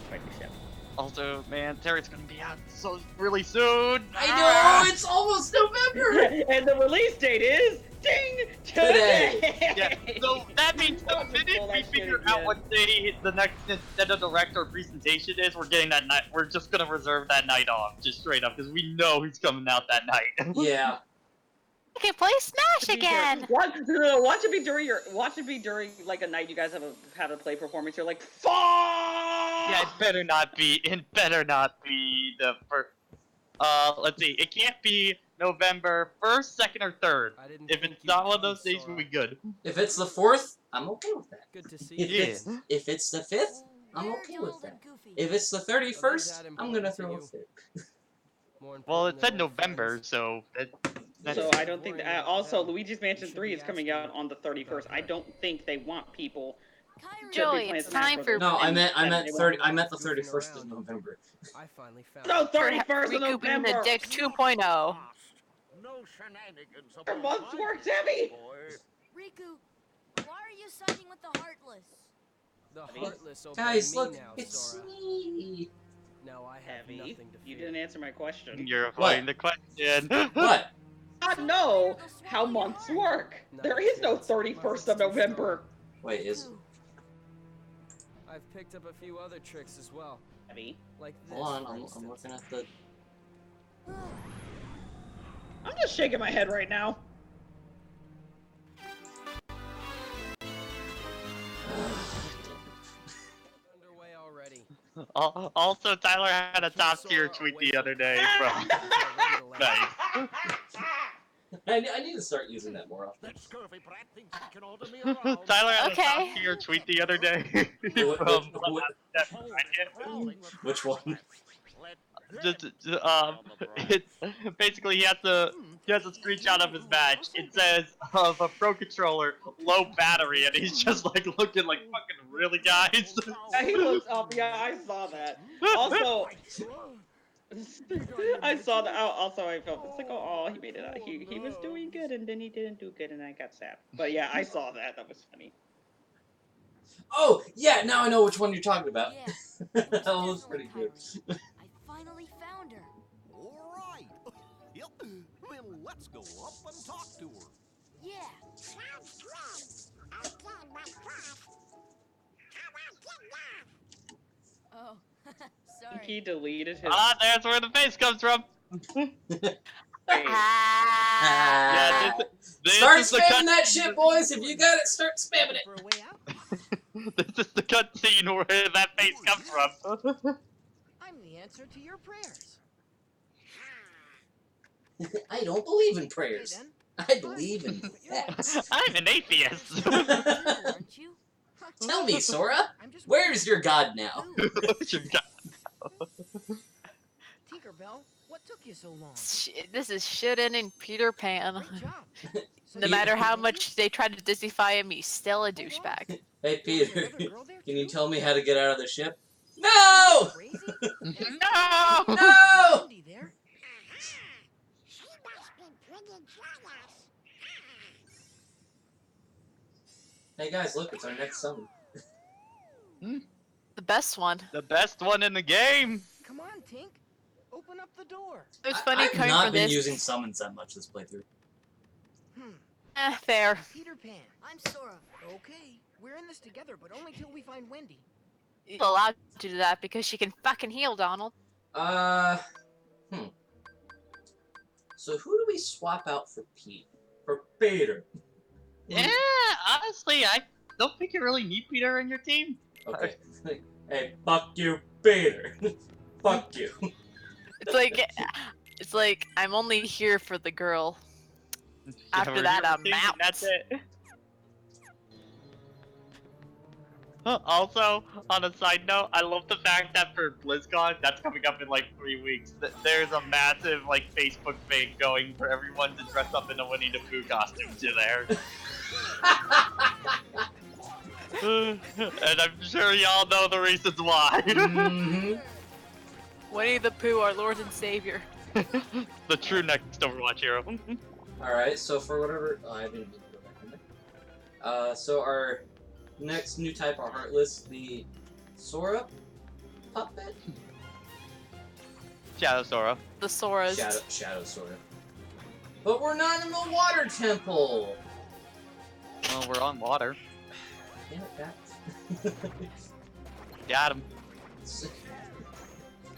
quite the ship. Also, man, Terry's gonna be out so really soon. I know, it's almost November! And the release date is ding Today. Yeah, so that means the Fucking minute pull we that figure shit out again. what day the next Nintendo Direct or presentation is, we're getting that night. We're just gonna reserve that night off, just straight up, because we know he's coming out that night. Yeah. I can play Smash again. Watch it be during like a night you guys have a play performance. You're like, fuck. Yeah, it better not be. It better not be the first. Let's see. It can't be November 1st, 2nd, or 3rd. If it's not one of those days, we'll be good. If it's the 4th, I'm okay with that. Good to see If it's the 5th, I'm okay with that. If it's the 31st, I'm gonna throw a fit. Well, it said November, so that's So I don't think that. Also, Luigi's Mansion 3 is coming out on the 31st. I don't think they want people. Joey, it's time for No, I meant They 30. want- I meant the 31st of November. I finally found No, it. 31st of recouping the November. dick 2.0. No shenanigans Your month's work's heavy. Riku, why are you siding with the Heartless? The Heartless obey Guys, me look, now, it's Sora. me. Now I have Heavy. nothing to You fear. didn't answer my question. you're avoiding the question. What? I know how months work. There is no 31st of November. Wait, is I've picked up a few other tricks as well, Heavy. like this. hold on, for I'm instance. looking at the. I'm just shaking my head right now. Underway already. Also, Tyler had a top tier tweet the other day from. Nice. I need to start using that more often. That scurvy brat thinks he can order me around. Tyler had a Okay. top tier tweet the other day Wh- from. Which one? Just, it's basically he has a screenshot of his badge. It says of a Pro Controller, low battery, and he's just like looking like fucking really, guys. Yeah, he looks up. Yeah, I saw that. Also, I saw that. Also, I felt it's like, oh, he made it out. He was doing good, and then he didn't do good, and I got sad. But yeah, I saw that. That was funny. Oh, yeah, now I know which one you're talking about. Yeah. That was pretty good. I finally found her. All right. Yep. Well, let's go up and talk to her. Yeah. Oh, sorry. He deleted his. Ah, there's where the face comes from. Ah. Yeah, this Start is the spamming that shit, boys. If you got it, start spamming it. For a way out? This is the cutscene where that face comes from. I'm the answer to your prayers. I don't believe in Okay prayers. then. I believe in facts. I'm an atheist. Aren't you? Tell me, Sora, I'm just where's your god now? Tinkerbell, what took you so long? This is shitting in Peter Pan. Great job. So No you- matter how much they try to Disneyfy him, he's still a douchebag. Hey, Peter, Another girl there can you too? tell me how to get out of the ship? No! Crazy? No! No! Wendy there? Hey guys, look, it's our next summon. The best one. The best one in the game. Come on, Tink. Open up the door. It was funny I've coming not from been this. using summons that much this playthrough. Fair. Peter Pan. I'm Sora. Okay, we're in this together, but only till we find Wendy. She's allowed to do that because she can fucking heal Donald. So who do we swap out for Pete? For Peter? Yeah, honestly, I don't think you really need Peter in your team. Okay. Hey, fuck you, Peter. Fuck you. It's like I'm only here for the girl. After that, I'm out. That's it. Also, on a side note, I love the fact that for BlizzCon, that's coming up in like 3 weeks, there's a massive like Facebook thing going for everyone to dress up in a Winnie the Pooh costume to there. And I'm sure y'all know the reasons why. Mhm. Winnie the Pooh, our Lord and Savior. The true next Overwatch hero. Alright, so for whatever... Oh, I didn't go back in there. So our next new type are Heartless, the Sora puppet? Shadow Sora. The Soras. Shadow Sora. But we're not in the water temple! Well, we're on water. Damn it, Pat. Got him.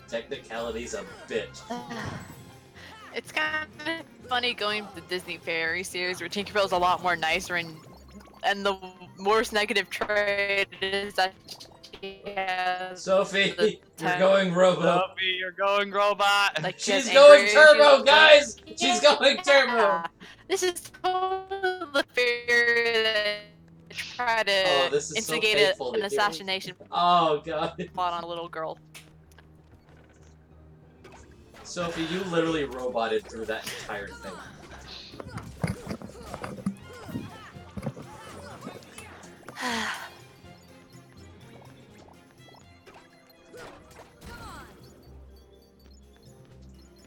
Technicality's a bitch. It's kind of funny going to the Disney Fairy series where Tinkerbell's a lot more nicer and the worst negative trait is that she has Sophie, the you're time- going robo. Sophie, you're going robot. like she has She's anger going issues. turbo, guys! She's going turbo! Yeah. This is totally the fairy that try to Oh, this is so instigate painful an to hear. assassination Oh god. plot on a little girl. Sophie, you literally roboted through that entire thing.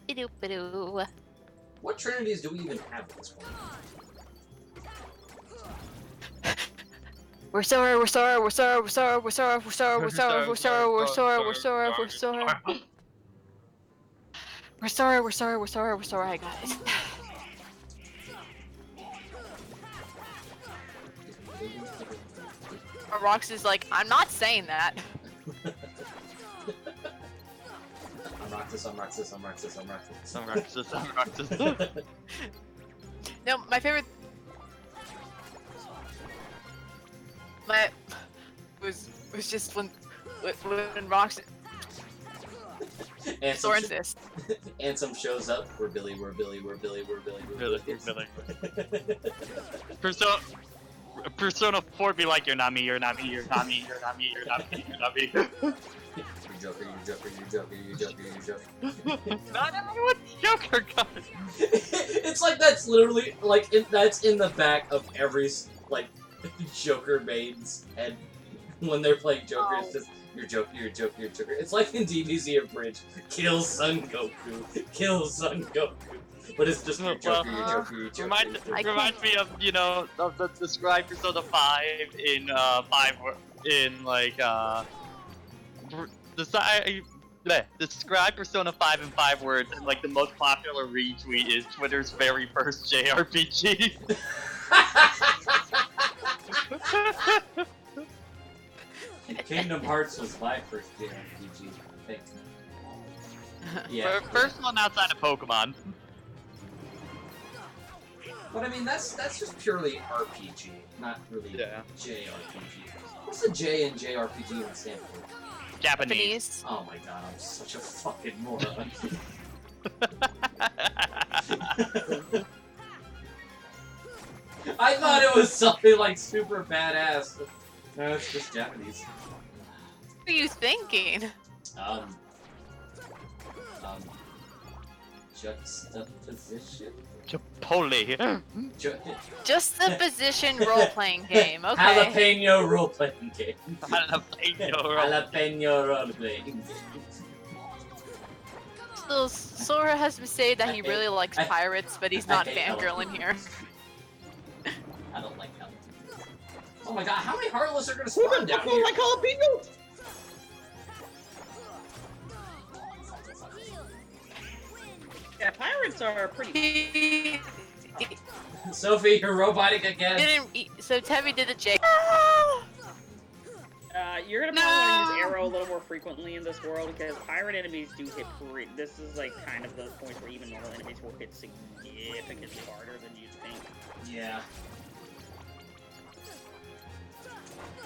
Bidoo-bidoo. What trinities do we even have at this point? We're Sora, we're Sora, we're Sora, we're Sora, we're Sora, we're Sora, we're Sora, we're Sora, we're Sora, we're Sora, we're Sora. We're Sora, we're Sora, we're Sora, we're Sora, guys. Rox is like, I'm not saying that. I'm Roxas, I'm Roxas, I'm Roxas, I'm Roxas. Some Roxas, some Roxas. No, my favorite. Was just when Rox Sora insists. Ansem shows up. We're Billy, we're Billy, we're Billy, we're Billy, we're Really, Billy. really. Persona 4 be like, you're not me, you're not me, you're not me, you're not me, you're not me, you're not me. You Joker, you Joker, you Joker, you Joker, you Joker. Not everyone's Joker, guys. It's like that's literally like that's in the back of every like Joker main's head when they're playing Joker. It's just you're Joker, you're Joker, you're Joker. It's like in DBZ Abridged, kill Son Goku, kill Son Goku. But it's just you're Joker, you're Joker, you're Joker. Reminds me of, you know, of the Describe Persona 5 in Describe Persona 5 in 5 words, and like the most popular retweet is Twitter's very first JRPG. Kingdom Hearts was my first JRPG. Thanks. Yeah. First one outside of Pokemon. But I mean, that's just purely RPG, not really JRPG. What's the J in JRPG even stand for? Japanese. Oh my god, I'm such a fucking moron. I thought it was something like super badass. No, it's just Japanese. What are you thinking? Juxtaposition? Chipotle. Just the position role-playing game, okay. Jalapeno role-playing game. Jalapeno role-playing game. So Sora has to say that he really likes pirates, but he's not fangirling here. I don't like jalapenos. Oh my god, how many Heartless are gonna spawn down here? like jalapenos? Yeah, pirates are pretty. Sophie, you're robotic again. So Tevy did the J. You're gonna probably want to use arrow a little more frequently in this world because pirate enemies do hit pretty. This is like kind of the point where even normal enemies will hit significantly harder than you'd think. Yeah.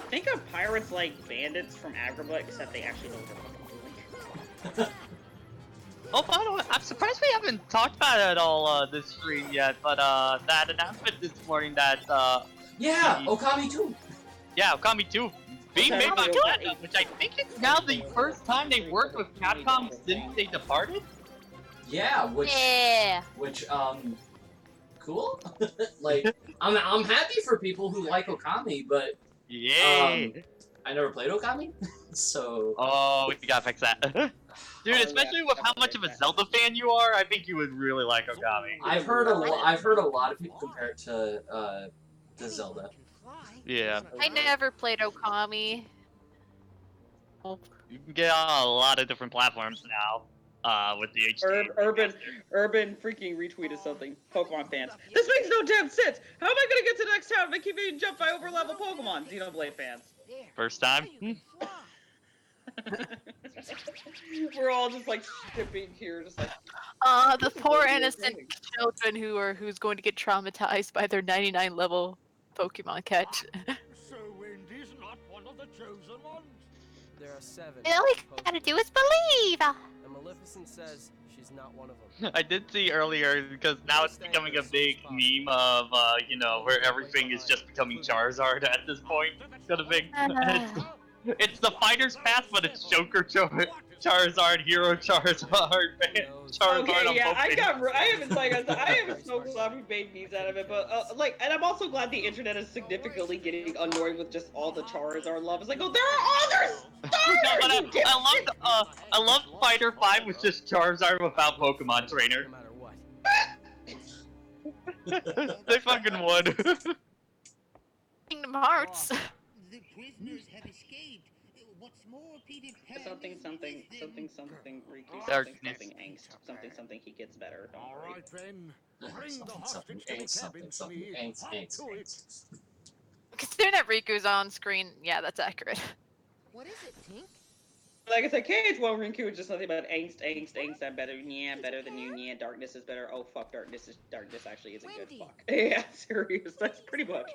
Think of pirates like bandits from Agrabah, except they actually know what they're fucking doing. Oh, by the way, I'm surprised we haven't talked about it at all this stream yet, but that announcement this morning that Yeah, Okami 2. Yeah, Okami 2. being Okay. made by Platinum, which I think is now the first time they worked with Capcom since they departed. Yeah, Yeah. which cool. Like, I'm happy for people who like Okami, but Yeah. I never played Okami, so Oh, we gotta fix that. Dude, Oh, especially yeah. with how much of a Zelda fan you are, I think you would really like Okami. I've heard a lot of people compare it to Zelda. Yeah. I never played Okami. You can get on a lot of different platforms now. With the HD. Urban freaking retweeted something. Pokemon fans. This makes no damn sense. How am I gonna get to the next town if I keep being jumped by overlevel Pokemon? Xenoblade fans. First time. We're all just like skipping here, just like. The poor innocent children who's going to get traumatized by their 99 level Pokemon catch. So Wendy's not one of the chosen ones. There are 7. All we gotta do is believe. And Maleficent says she's not one of them. I did see earlier because now it's becoming a big meme of you know, where everything is just becoming Charizard at this point. Kind of thing. It's the fighter's path, but it's Joker Charizard, Hero Charizard, Charizard. Okay, on yeah, both pages. I am so glad we made memes out of it, but like, and I'm also glad the internet is significantly getting annoyed with just all the Charizard love. It's like, oh, there are others. No, but I love Fighter 5 with just Charizard without Pokemon Trainer. No matter what. They fucking would. Kingdom Hearts. The prisoners have escaped. What's more, Peter Pan Something, Riku, Darkness. something, he gets better. Don't All worry. right then. Bring the Something, hostage to the cabin for me. angst. Considering that Riku's on screen, yeah, that's accurate. What is it, Tink? Like I said, KH1 Riku is just nothing but angst. I'm better. Yeah, better than you. Yeah, darkness is better. Oh fuck, darkness actually is a good Wendy. fuck. Yeah, serious. That's pretty much.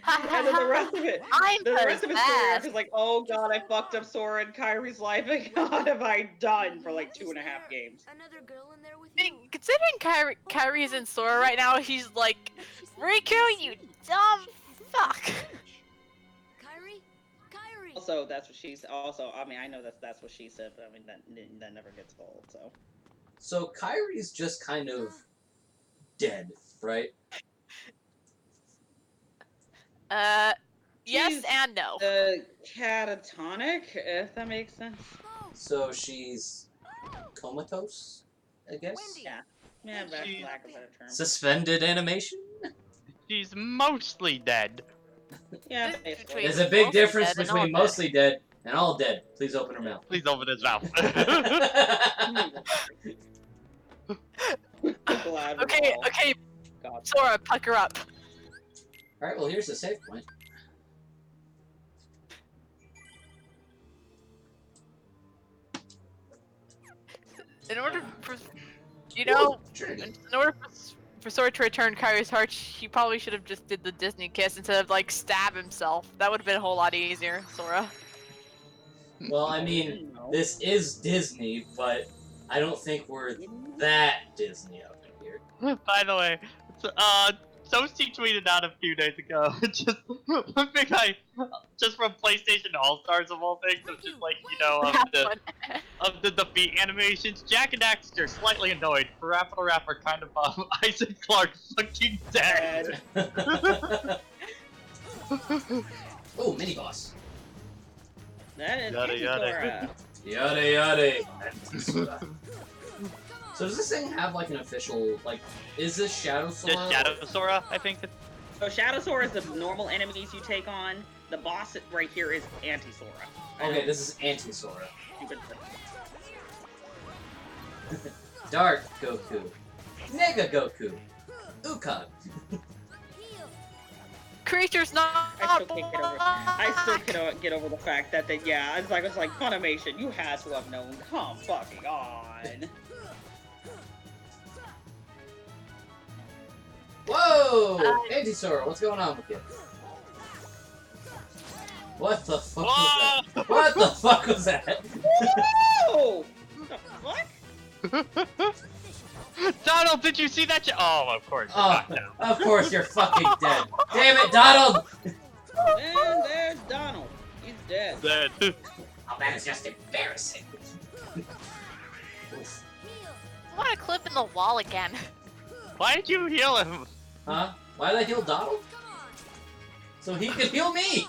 And then the rest of it. I'm The rest of his story arc possessed. is like, oh god, I fucked up Sora and Kyrie's life, and god have I done for like 2.5 games. Another girl in there with I you? mean, considering Kyrie's in Sora right now, he's like, Riku, you dumb fuck. Kyrie? Also, that's what she's also. I mean, I know that's what she said, but I mean that never gets old. So Kyrie's just kind of dead, right? Yes She's and no. Catatonic, if that makes sense. So she's comatose, I guess. Wendy. Yeah, lack of a better term. Suspended animation. She's mostly dead. Yeah, This is basically. between- There's a big Mostly difference dead and all between dead. mostly dead and all dead. Please open her mouth. Please open his mouth. Glad we're Okay, all- okay, God. Sora, pucker up. Alright, well here's the save point. In order for, you know, Trinity. in order for Sora to return Kyrie's heart, he probably should have just did the Disney kiss instead of like stab himself. That would have been a whole lot easier, Sora. Well, I mean, this is Disney, but I don't think we're that Disney up in here. By the way, Sophie tweeted out a few days ago, just one thing just from PlayStation All-Stars of all things, of just like, you know, of the defeat animations, Jack and Daxter slightly annoyed, Parappa the Rapper kind of bum, Isaac Clarke fucking dead. Oh, mini boss. That is Yada, yada. Yada yada. So does this thing have like an official, like, is this Shadow Sora? Just Shadow Sora, I think. So Shadow Sora is the normal enemies you take on. The boss right here is Anti-Sora. Okay, this is Anti-Sora. Stupid. Dark Goku. Mega Goku. Ukon. Creature's not. I still can't get over. I still cannot get over the fact that yeah, it's like Funimation. You had to have known. Come fucking on. Whoa! Anti-Sora, what's going on with you? What the fuck was that? What the fuck was that? Whoa! What? Donald, did you see that? Oh, of course. Oh, of course you're fucking dead. Damn it, Donald! And there's Donald. He's dead. dead. Dead. Oh man, it's just embarrassing. Oof. I want to clip in the wall again. Why did you heal him? Huh? Why did I heal Donald? So he could heal me!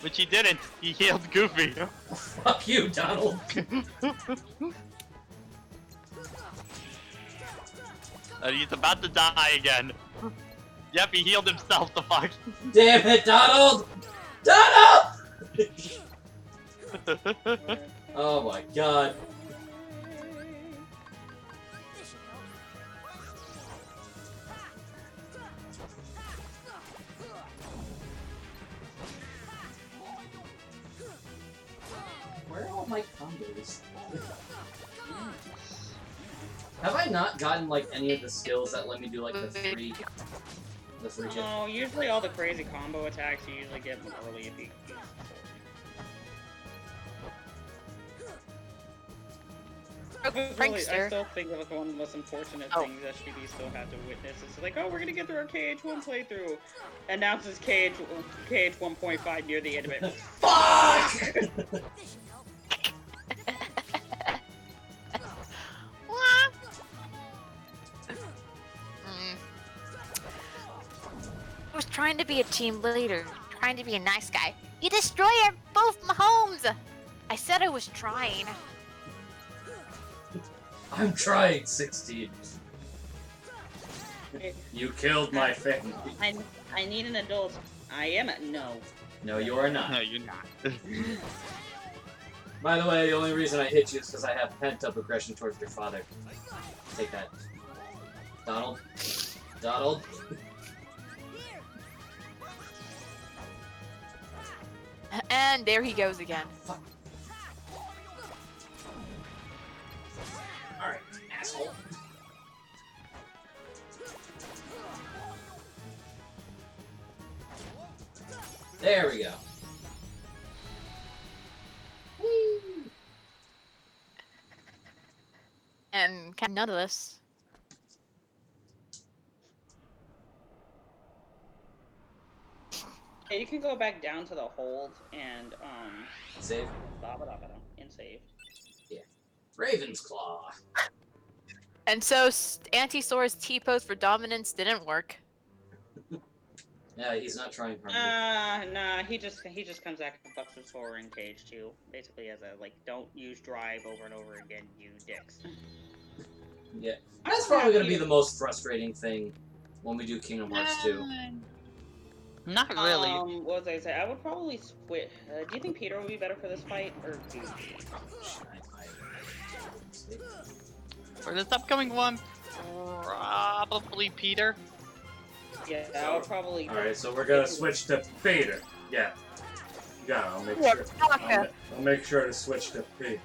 Which he didn't. He healed Goofy. Fuck you, Donald! And he's about to die again. Yep, he healed himself, the fuck. Damn it, Donald! Donald! Oh my god. Where are all my combos? Have I not gotten like any of the skills that let me do like the three hit? No, usually all the crazy combo attacks you usually get them early if you use. Really, I still think that was one of the most unfortunate things SGD still had to witness. It's like, oh, we're gonna get through our KH1 playthrough. Announces KH 1.5 near the end of it. Fuck! I was trying to be a team leader, trying to be a nice guy. You destroy both my homes! I said I was trying. I'm trying, 16. You killed my family. I need an adult. I am a no. No, you are not. No, you're not. By the way, the only reason I hit you is because I have pent-up aggression towards your father. Take that. Donald? Donald? And there he goes again. Fuck. Alright, asshole. There we go. And none of this. Yeah, you can go back down to the hold and Save. And save. Yeah. Raven's Claw. And so Anti-Sora's T-pose for dominance didn't work. Yeah, he's not trying hard. Nah, he just comes back and fucks with Sora in Cage 2. Basically as a, like, don't use drive over and over again, you dicks. Yeah. That's probably gonna be the most frustrating thing when we do Kingdom Hearts 2. Not really. What was I say? I would probably switch. Do you think Peter would be better for this fight, or Goofy? For this upcoming one, probably Peter. Yeah, I would probably. Alright, so we're gonna switch to Peter. Yeah. Yeah, I'll make sure. I'll make sure to switch to Peter.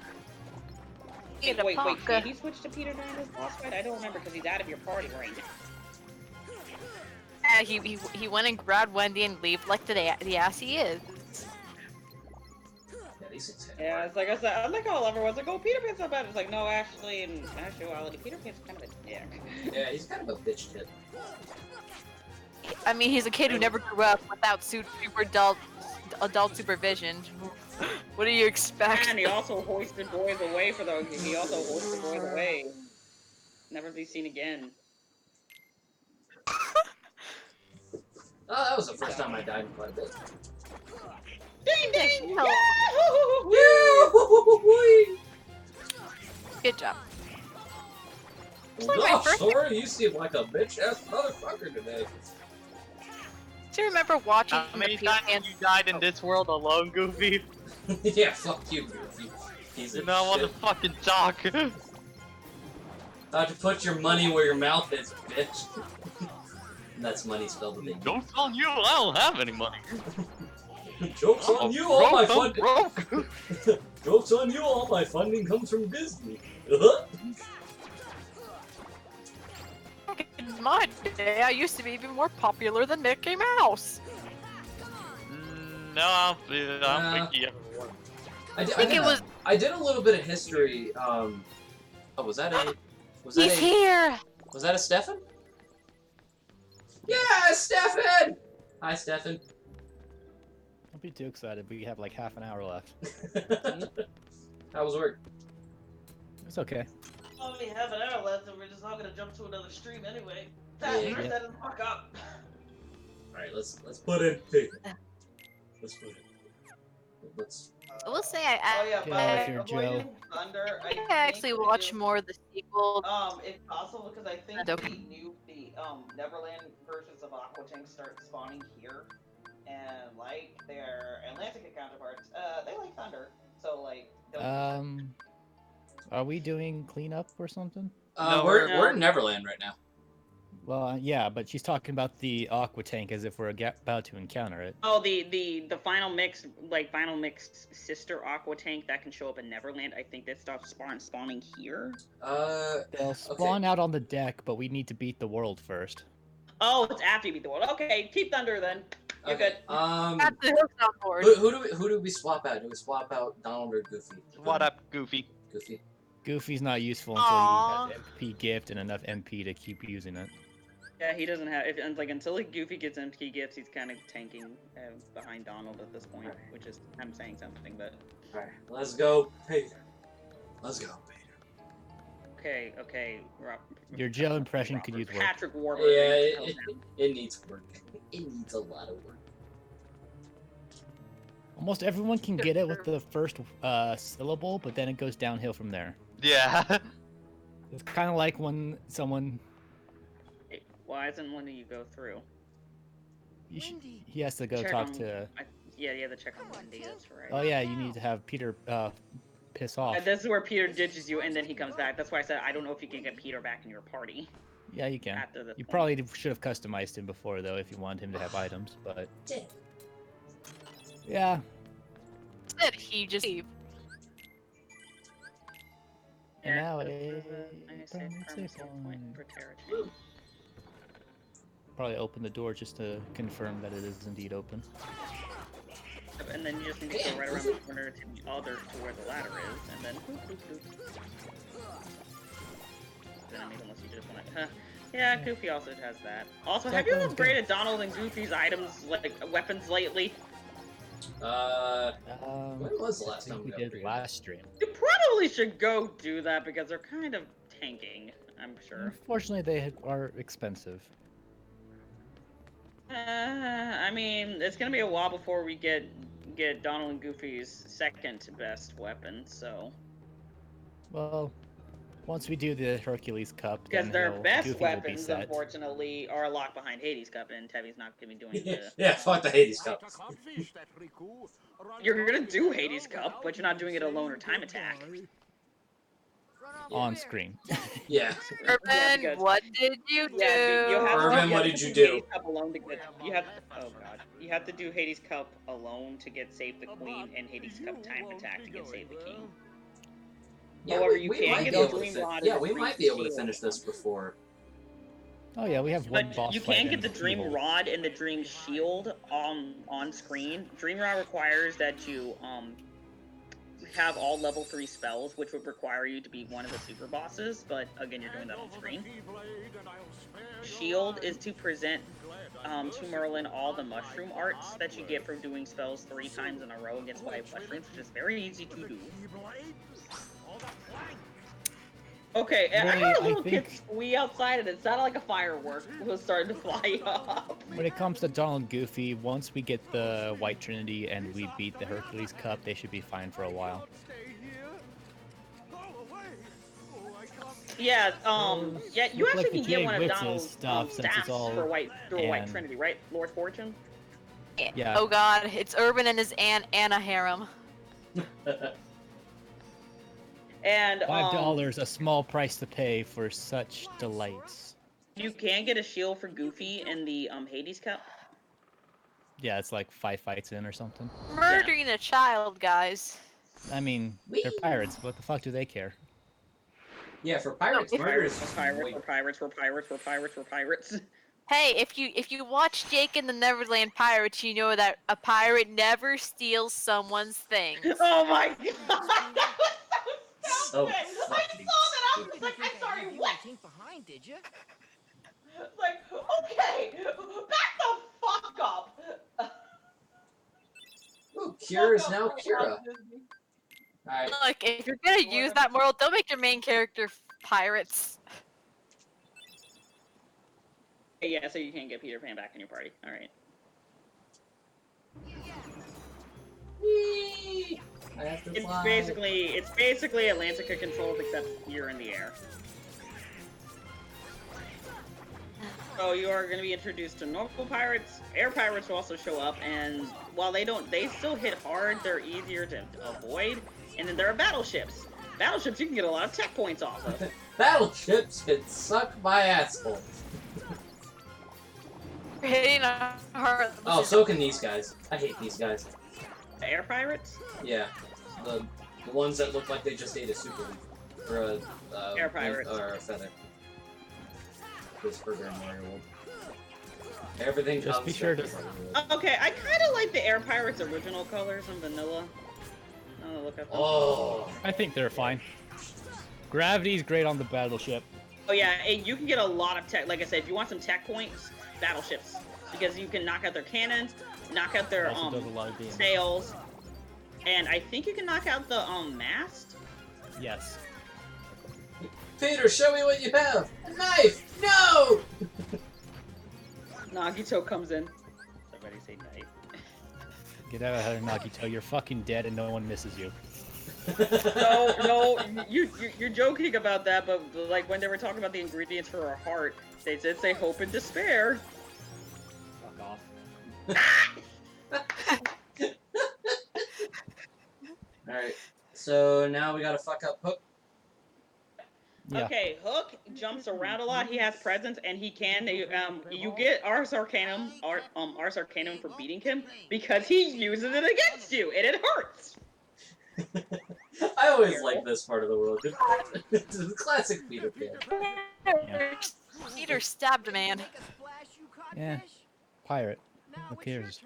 Wait, did he switch to Peter during this boss fight? I don't remember because he's out of your party right now. He went and grabbed Wendy and leave like the ass he is. Yeah, it's like I said, I like how everyone's like, oh, Peter Pan's not bad. It's like, no, actually, in actuality, Peter Pan's kind of a dick. Yeah, he's kind of a bitch kid. I mean, he's a kid who never grew up without super adult supervision. What do you expect? And he also hoisted boys away for the. He also hoisted boys away. Never to be seen again. Oh, that was the first time I died in quite a bit. Ding ding! Good job. Well, like my first- Sora, you seem like a bitch-ass motherfucker today. Do you remember watching How many the times have you died in this world alone, Goofy? Yeah, fuck you, Goofy. You know what to fucking talk. How'd you put your money where your mouth is, bitch? That's money spelled with a Joke's on you, I don't have any money. Joke's on you, all my funding. Joke's on you, all my funding comes from Disney. In my day, I used to be even more popular than Mickey Mouse. No, I don't think you ever was. I did a little bit of history. Oh, was that a? He's here. Was that a Stefan? Yeah, Stefan. Hi, Stefan. Don't be too excited. We have like half an hour left. How was work? It's okay. Only half an hour left, and we're just not gonna jump to another stream anyway. Yeah. Turn that the fuck up. Alright, let's put in P. Let's put it. Let's. I will say Oh yeah, Get by out the of way, here, avoiding Joe. Thunder. I think I actually watched more of the sequel. If possible, because I think the Neverland versions of Aquatank start spawning here, and like their Atlantica counterparts, they like Thunder, so like. Are we doing cleanup or something? We're in Neverland right now. Well, yeah, but she's talking about the aqua tank as if we're about to encounter it. Oh, the final mixed sister aqua tank that can show up in Neverland. I think that stuff spawning here. They'll spawn out on the deck, but we need to beat the world first. Oh, it's after you beat the world. Okay, keep Thunder then. You're good. Got the hooks on board. Who do we swap out? Do we swap out Donald or Goofy? What up, Goofy? Goofy. Goofy's not useful until he has MP gift and enough MP to keep using it. Yeah, he doesn't have. Until Goofy gets MP gifts, he's kind of tanking behind Donald at this point, which is I'm saying something, but. Alright, let's go, Peter. Let's go, Peter. Okay. Your Joe impression could use work. Patrick Warburton. Yeah, it needs work. It needs a lot of work. Almost everyone can get it with the first syllable, but then it goes downhill from there. Yeah. It's kind of like when someone. Why isn't one of you go through? He has to go Check talk on- to. Yeah, you have to check on Wendy. That's right. Oh yeah, you need to have Peter piss off. And this is where Peter ditches you, and then he comes back. That's why I said I don't know if you can get Peter back in your party. Yeah, you can. After this You point. probably should have customized him before though, if you wanted him to have items. But yeah, Said he just leave. and now I it say pharmacy point for territory. probably open the door just to confirm that it is indeed open. And then you just need to go right around the corner to the other to where the ladder is, and then. Then I mean, unless you just want to. Yeah, Goofy also has that. Also, have you upgraded Donald and Goofy's items, like weapons, lately? When was the last time we did last stream? You probably should go do that because they're kind of tanking. I'm sure. Unfortunately, they are expensive. I mean, it's gonna be a while before we get Donald and Goofy's second best weapon, so. Well, once we do the Hercules Cup, Because then their best Goofy will be weapons, set. unfortunately, are locked behind Hades Cup, and Tevi's not gonna be doing the. Yeah, fuck the Hades Cup. You're gonna do Hades Cup, but you're not doing it alone or time attack. On screen. Yeah. Urban, what did you do? Urban, what did you do? Hades Cup alone to get, you have. Oh god. You have to do Hades Cup alone to get Save the Queen, and Hades Cup time attack to get Save the King. Yeah, However, we you might can be get able the to Dream fin- Rod. Yeah, and we the might be Dream able to Shield. finish this before. Oh yeah, we have one But boss you fight can get and the Dream heal. Rod and the Dream Shield on screen. Dream Rod requires that you have all level 3 spells, which would require you to be one of the super bosses, but again, you're doing that on screen. Shield is to present to Merlin all the mushroom arts that you get from doing spells 3 times in a row against white mushrooms, which is very easy to do. Okay, I Really, heard a I little kid think- squee outside and it sounded like a firework was starting to fly up. When it comes to Donald and Goofy, once we get the White Trinity and we beat the Hercules Cup, they should be fine for a while. Yeah, yeah, you Look actually like can the get Jay one of Witz's Donald's stuff since it's staffs all for White and- Trinity, right? Lord Fortune? Yeah. Oh god, it's Urban and his Aunt Anna harem. And $5, a small price to pay for such delights. you can get a shield for Goofy in the Hades Cup. Yeah, it's like 5 fights in or something. Murdering a child, guys. I mean, they're pirates. What the fuck do they care? Yeah, for pirates, murder is We're pirates. Hey, if you watch Jake and the Neverland Pirates, you know that a pirate never steals someone's things. Oh my god! So I saw that, I was like, I'm sorry, what? Behind, did you? Like, okay, back the fuck up! Kira is now Kira. Alright. Look, if you're gonna use that moral, don't make your main character pirates. Yeah, so you can't get Peter Pan back in your party. All right. Whee! I have to fly. It's basically Atlantica controlled except you're in the air. So you are going to be introduced to normal pirates. Air pirates will also show up, and while they still hit hard. They're easier to avoid. And then there are battleships. Battleships you can get a lot of tech points off of. Battleships can suck my asshole. Hitting hard. Oh, so can these guys. I hate these guys. The air pirates? Yeah, the ones that look like they just ate a super leaf or a air pirates or a feather. This burger in Mario World. Everything just comes be sure to. Okay, I kind of like the air pirates' original colors in vanilla. Oh, look at them. Oh, I think they're fine. Gravity's great on the battleship. Oh yeah, you can get a lot of tech. Like I said, if you want some tech points, battleships, because you can knock out their cannons, knock out their Also does a lot of damage. sails, and I think you can knock out the mast. Yes. Peter, show me what you have. A knife. No. Nagito comes in. Somebody say knife. Get out of here, Nagito. You're fucking dead and no one misses you. No, you're joking about that, but like when they were talking about the ingredients for our heart, they did say hope and despair. Fuck off. Alright, so now we gotta fuck up Hook. Yeah. Okay, Hook jumps around a lot. He has presence, and he can. You get Ars Arcanum, Ars Arcanum for beating him because he uses it against you, and it hurts. I always like this part of the world. It's the classic Peter Pan. Yeah. Peter stabbed a man. Yeah. Pirate. Who cares?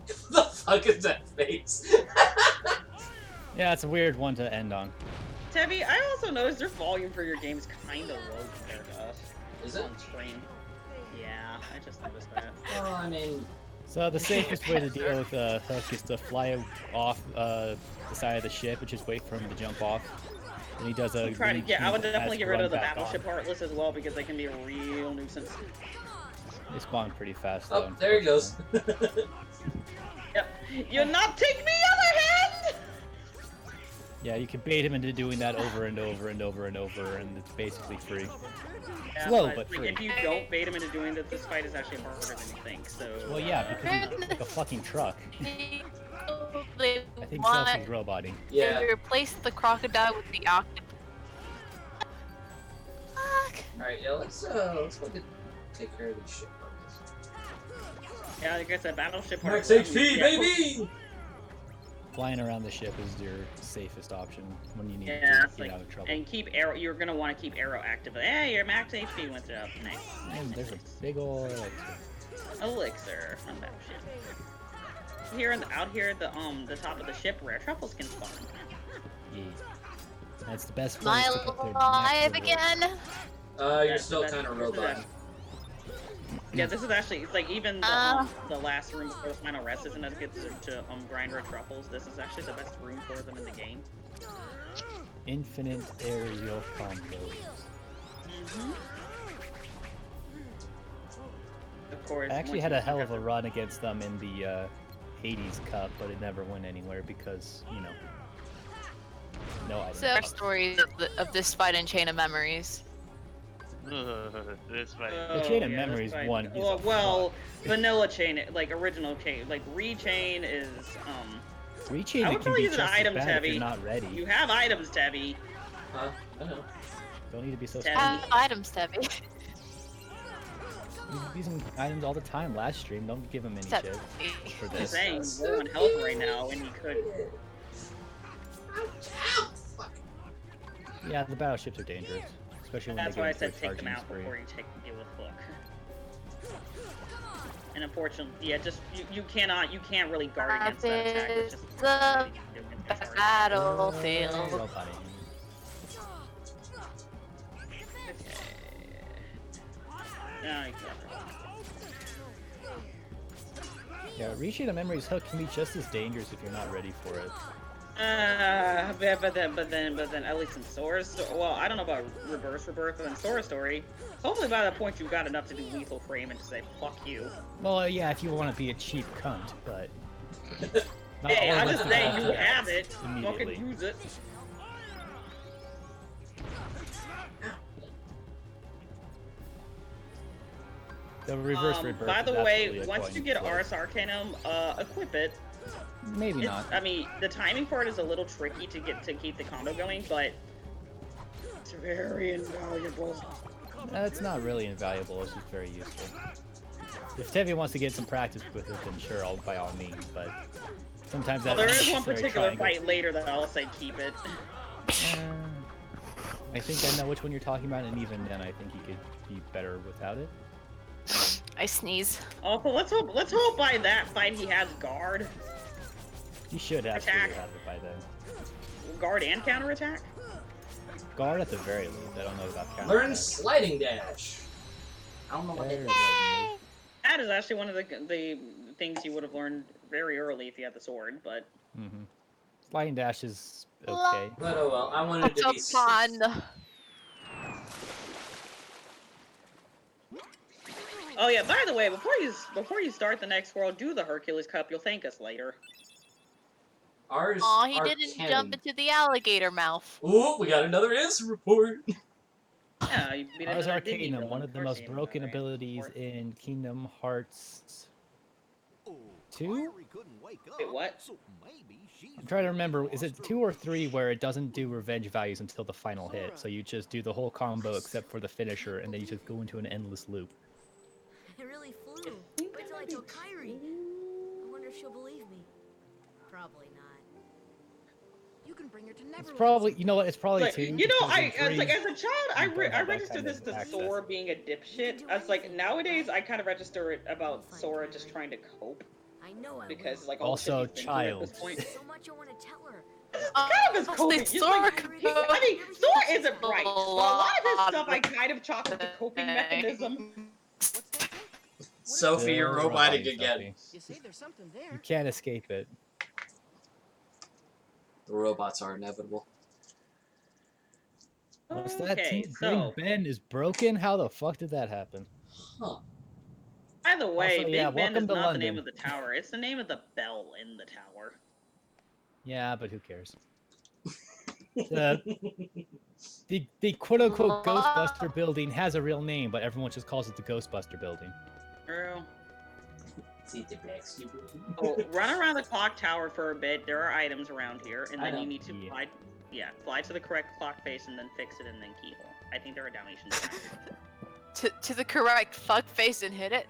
The fuck is that face? Yeah, it's a weird one to end on. Tebby, I also noticed your volume for your game is kind of low compared to us. Is it? On screen. Yeah, I just noticed that. Well, I mean... So the safest way to deal with Hook is to fly off the side of the ship and just wait for him to jump off. And he does a... I would definitely get rid of the Battleship Heartless as well because they can be a real nuisance. They spawn pretty fast though. Oh, there he goes. Yep. You'll not take me, other hand! Yeah, you can bait him into doing that over and over and over and over, and it's basically free. Yeah, Slow, but free. If you don't bait him into doing that, this fight is actually harder than you think, so... Well, yeah, because he's like a fucking truck. I think Chelsea's roboting. Yeah. To replace the crocodile with the octopus. Alright, yeah, let's go take care of this shit. Yeah, like I said, Battleship Max Heartless. HP, baby! Flying around the ship is your safest option when you need Yeah, to it's get like, out of trouble. and keep Arrow. You're gonna want to keep Arrow active. Hey, your max HP went up. Nice. And there's a big ol' elixir on Battleship. Out here, the top of the ship, rare truffles can spawn. Yeah. That's the best Am I place to get their alive next again? You're still kind of robot. Yeah, this is actually, it's like even the last room before the final rest isn't as good to grind rare truffles. This is actually the best room for them in the game. Infinite aerial combos. Of course. I actually had a hell of a run against them in the Hades Cup, but it never went anywhere because, you know, no items. So, stories of this fight in Chain of Memories. This fight. The Chain of Memories one. Well, vanilla chain, like original chain, like rechain is Rechain I would can probably be use just an as item, bad if Tebby. you're not ready. You have items, Tebby. Huh? I know. Don't need to be so Items, Tebby. You're using items all the time last stream. Don't give him any shit for I'm this. saying we're on health right now, and you could. Yeah, the battleships are dangerous, especially when That's they why I get into said a take them charging out spree. before you deal with Hook. And unfortunately, yeah, just you can't really guard against that attack. It's just the battlefield. Roboting. No, you Yeah, reaching a memory's hook can be just as dangerous if you're not ready for it. But then, at least in Sora's well, I don't know about Reverse Rebirth, but in Sora's story, hopefully by that point you've got enough to do lethal frame and to say, fuck you. Well, yeah, if you want to be a cheap cunt, but... Hey, I'm just saying you that have it. immediately. Fucking use it. The Reverse Rebirth By the is way, absolutely a once coin you get flip. Ars Arcanum, equip it. Maybe It's- not. I mean, the timing for it is a little tricky to keep the combo going, but it's very invaluable. It's not really invaluable, it's just very useful. If Tevi wants to get some practice with it, then sure, by all means, but sometimes Well, that there is one unnecessary particular triangle- fight later that I'll say keep it. I think I know which one you're talking about, and even then, I think you could be better without it. I sneeze. Also, let's hope by that fight he has guard, You should have to Attack. have it by then. guard and counterattack. Guard at the very least. I don't know about counter. Learn sliding dash. I don't know what it is. That is actually one of the things you would have learned very early if you had the sword, but Mm-hmm. Sliding dash is okay. But oh well, I wanted to be. That's fun. oh yeah. By the way, before you start the next world, do the Hercules Cup. You'll thank us later. Ours. Aw, he are didn't canon. jump into the alligator mouth. Ooh, we got another answer report. Yeah, you beat Ars another Disney Arcanum, villain. one of the Of course most you broken know, right? abilities in Kingdom Hearts 2? Wait, what? I'm trying to remember, is it 2 or 3 where it doesn't do revenge values until the final hit? So you just do the whole combo except for the finisher, and then you just go into an endless loop. It really flew. Wait till I tell Kyrie. I wonder if she'll believe me. Probably not. You can bring her to Neverland. It's probably, you know what, it's probably Like, 2. you know, because in as 3, a child, I you don't have that registered kind this of to access. Sora being a dipshit. I was like, nowadays I kind of register it about Sora just trying to cope. I know I Because will. like all the shit Also, he's been through at this child. point. So much I want to tell her. Kind of is coping. Honestly, He's Sora like, could I mean, Sora isn't bright. But a lot of this lot stuff I kind of chalk up to coping mechanism. Sophie, you're Still robotic roboting, again. Sophie. You see, there's something there. You can't escape it. The robots are inevitable. What's that Okay, team? so Big Ben is broken? How the fuck did that happen? Huh. by the way, Also, Big yeah, Ben is welcome to not the name London. of the tower. It's the name of the bell in the tower. Yeah, but who cares? The quote-unquote Ghostbuster building has a real name, but everyone just calls it the Ghostbuster building. True. See the black stupid. Oh, run around the clock tower for a bit. There are items around here, and I then know. you need to fly to the correct clock face and then fix it and then keyhole. I think there are Dalmatians. To the correct fuck face and hit it.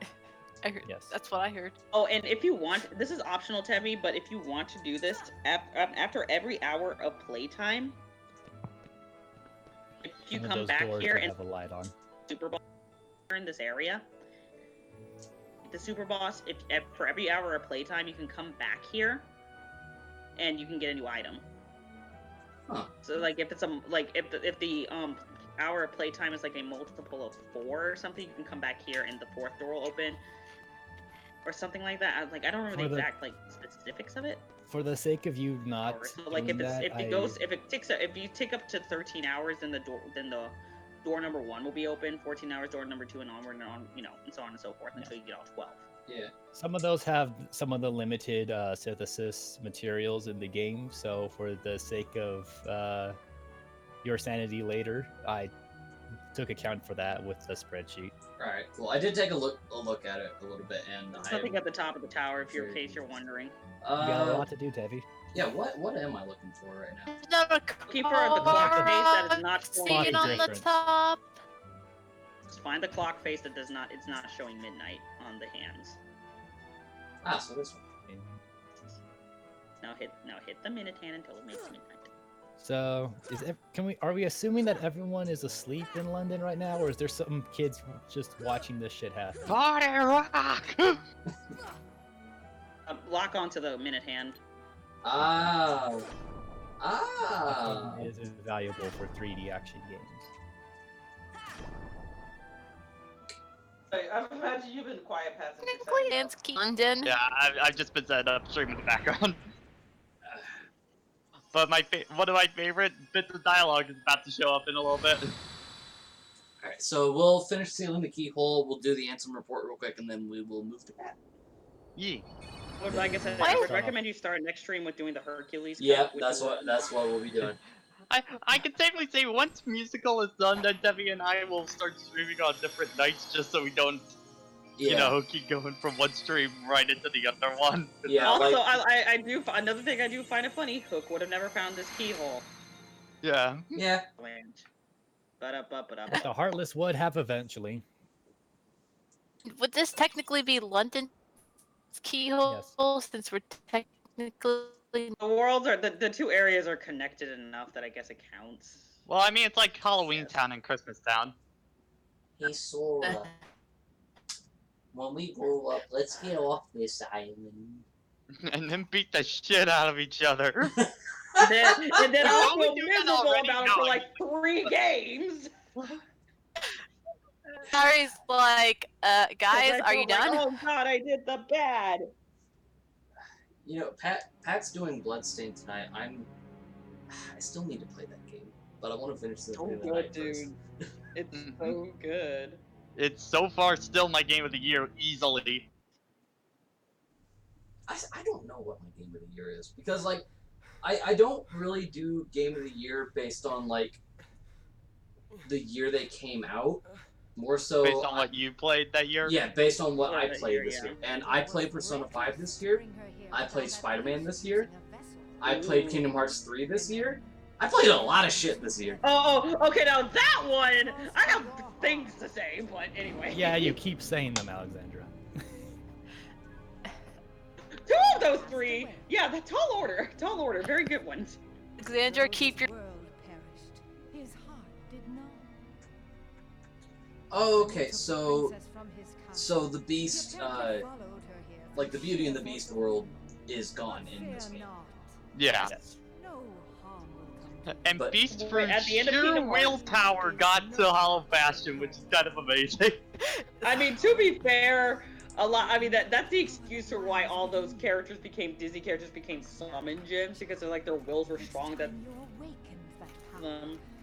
I heard, Yes. That's what I heard. Oh, and if you want, this is optional, Tevi, but if you want to do this, after every hour of playtime, if you One of come those back doors here that and have a light on. Super Boss in this area, the Super Boss, for every hour of playtime, you can come back here, and you can get a new item. Huh. So like if it's if the hour of playtime is like a multiple of 4 or something, you can come back here and the 4th door will open. Or something like that. I don't remember the exact specifics of it. For the sake of you not So like doing if you take up to 13 hours, then the door number 1 will be open. 14 hours, door number 2, and onward and on, and so on and so forth until you get all 12. Yeah. Some of those have some of the limited synthesis materials in the game, so for the sake of your sanity later, I took account for that with the spreadsheet. Alright, cool. I did take a look at it a little bit, and There's nothing at the top of the tower, in case you're wondering. You got a lot to do, Tevi. Yeah, what am I looking for right now? No, Keeper of the clock face that is not See showing it on the difference. top. Just find the clock face that it's not showing midnight on the hands. Ah, so this one. Now hit the minute hand until it makes midnight. So, are we assuming that everyone is asleep in London right now, or is there some kids just watching this shit happen? Party rock! Lock onto the minute hand. Ah. Is valuable for 3D action games. I've imagined you've been quiet passing. Lance London. Yeah, I've just been setting up stream in the background. But one of my favorite bits of dialogue is about to show up in a little bit. Alright, so we'll finish sealing the keyhole, we'll do the Ansem report real quick, and then we will move to Pat. Yeah. Well, like I said, I would recommend you start next stream with doing the Hercules. Yeah, Cup, which that's is what we'll be doing. I can safely say once musical is done, then Debbie and I will start streaming on different nights just so we don't, you know, keep going from one stream right into the other one. Yeah. Also, like, I do another thing I do find it funny. Hook would have never found this keyhole. Yeah. Yeah. The Heartless would have eventually. Would this technically be London's keyhole since we're technically The worlds are the two areas are connected enough that I guess it counts. Well, I mean, it's like Halloween Town and Christmas Town. Hey Sora, when we grow up, let's get off this island. And then beat the shit out of each other. and then I'll we feel do that miserable already? about it No, for I- like 3 games. Harry's like, guys, Like, are you oh my- done? Oh god, I did the bad. You know, Pat's doing Bloodstained tonight. I still need to play that game, but I want to finish this So game good, tonight first. dude. It's so good. It's so far still my game of the year, easily. I don't know what my game of the year is because like I don't really do game of the year based on like the year they came out. More so Based on what you played that year? Yeah, based on what I that played year, this yeah. year. And I played Persona 5 this year. I played Spider-Man this year. I played Kingdom Hearts 3 this year. I played a lot of shit this year. Oh, okay, now that one, I have things to say, but anyway. Yeah, you keep saying them, Alexandra. 2 of those 3, yeah, the tall order, very good ones. Alexandra, keep your. Okay, so the Beast, like the Beauty and the Beast world is gone in this game. Yeah. And But- Beast from At the end of sheer Kingdom Hearts- willpower got to Hollow Bastion, which is kind of amazing. I mean, to be fair, I mean, that's the excuse for why all those characters became Disney characters became summon gems because their wills were strong. That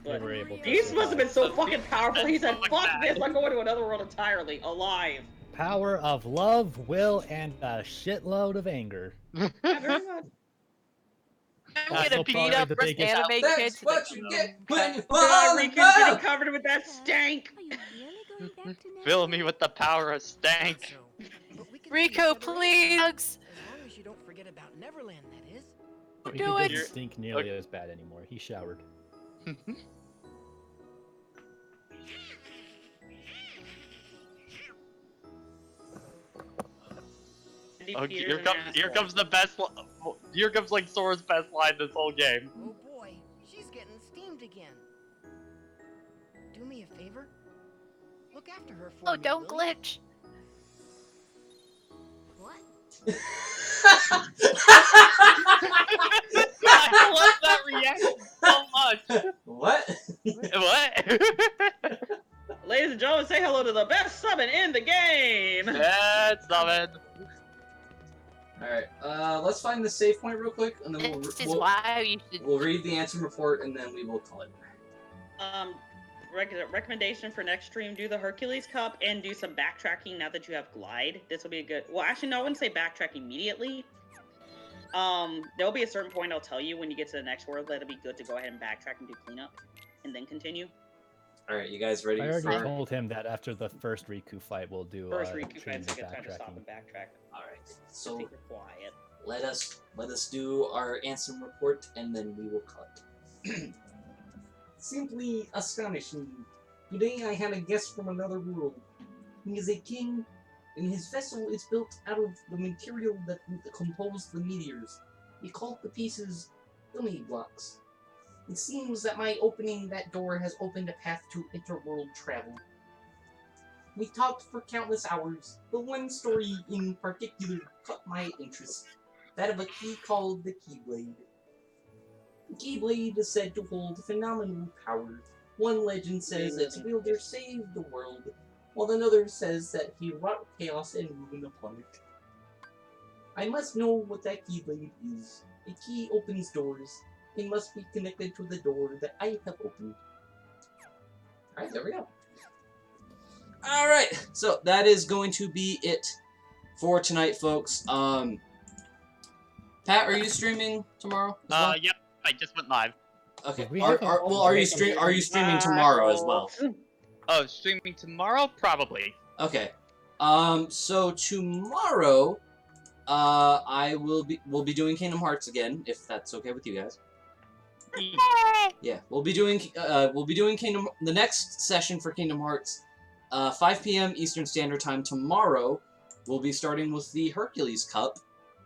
They were able to Beast must have been so But fucking Beast powerful. He said, like "Fuck that." this! I'm going to another world entirely, alive." Power of love, will, and a shitload of anger. Yeah, very much. I'm That's gonna so beat probably up the for biggest- anime That's kids. what you get when you God, fall in Riku's getting love! covered with that stank. Fill me with the power of stank. Rico, please. As long as you don't forget about Neverland, that is. He Do it. doesn't stink nearly as bad anymore. He showered. Okay, here comes the best. Here comes like Sora's best line this whole game. Oh boy, she's getting steamed again. Do me a favor. Look after her for Oh, me. don't will you? glitch. What? I love that reaction so much. What? What? Ladies and gentlemen, say hello to the best summon in the game. That's it. Alright, let's find the save point real quick, and then This is why you should. we'll read the answer report, and then we will call it. Recommendation for next stream: do the Hercules Cup and do some backtracking. Now that you have Glide, this will be a good. Well, actually, no, I wouldn't say backtrack immediately. There'll be a certain point I'll tell you when you get to the next world that it'll be good to go ahead and backtrack and do cleanup, and then continue. Alright, you guys ready I already for... told him that after the first Riku fight, we'll do First Riku streams fight's a of good time to stop backtracking. and backtrack. Alright, So so take it quiet. let us do our Ansem report, and then we will cut. Simply astonishing. Today I had a guest from another world. He is a king, and his vessel is built out of the material that composed the meteors. He called the pieces gummy blocks. It seems that my opening that door has opened a path to interworld travel. We talked for countless hours, but one story in particular caught my interest. That of a key called the Keyblade. The Keyblade is said to hold phenomenal power. One legend says its wielder saved the world, while another says that he wrought chaos and ruin upon it. I must know what that keyblade is. A key opens doors. It must be connected to the door that I have opened. Alright, there we go. Alright, so that is going to be it for tonight, folks. Pat, are you streaming tomorrow as well? Yep, I just went live. Okay. Are you streaming tomorrow as well? Oh, streaming tomorrow? Probably. Okay. So tomorrow, we'll be doing Kingdom Hearts again, if that's okay with you guys. Yeah, we'll be doing the next session for Kingdom Hearts, 5 p.m. Eastern Standard Time tomorrow. We'll be starting with the Hercules Cup,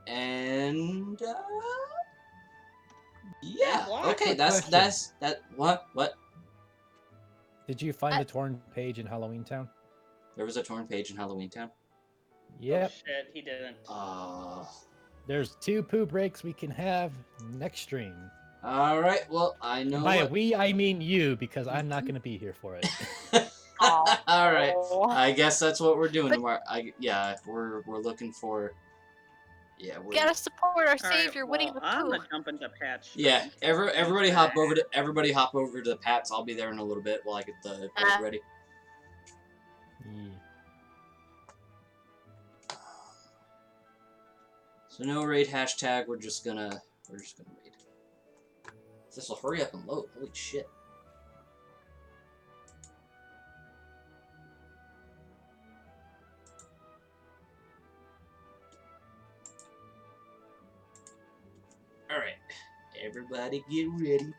and yeah, okay, that's what. Did you find the torn page in Halloween Town? There was a torn page in Halloween Town. Yep. Oh, shit, he didn't. There's 2 poo breaks we can have next stream. Alright, well, I know. By we, I mean you, because I'm not going to be here for it. Alright, I guess that's what we're doing tomorrow. We're looking for. Yeah, we're. Gotta support our Alright, savior, Winnie the I'm Pooh. gonna jump into patch. Yeah, everybody hop over to the Pats. I'll be there in a little bit while I get the code ready. So no raid hashtag. We're just gonna raid. This will hurry up and load. Holy shit. Alright. Everybody get ready.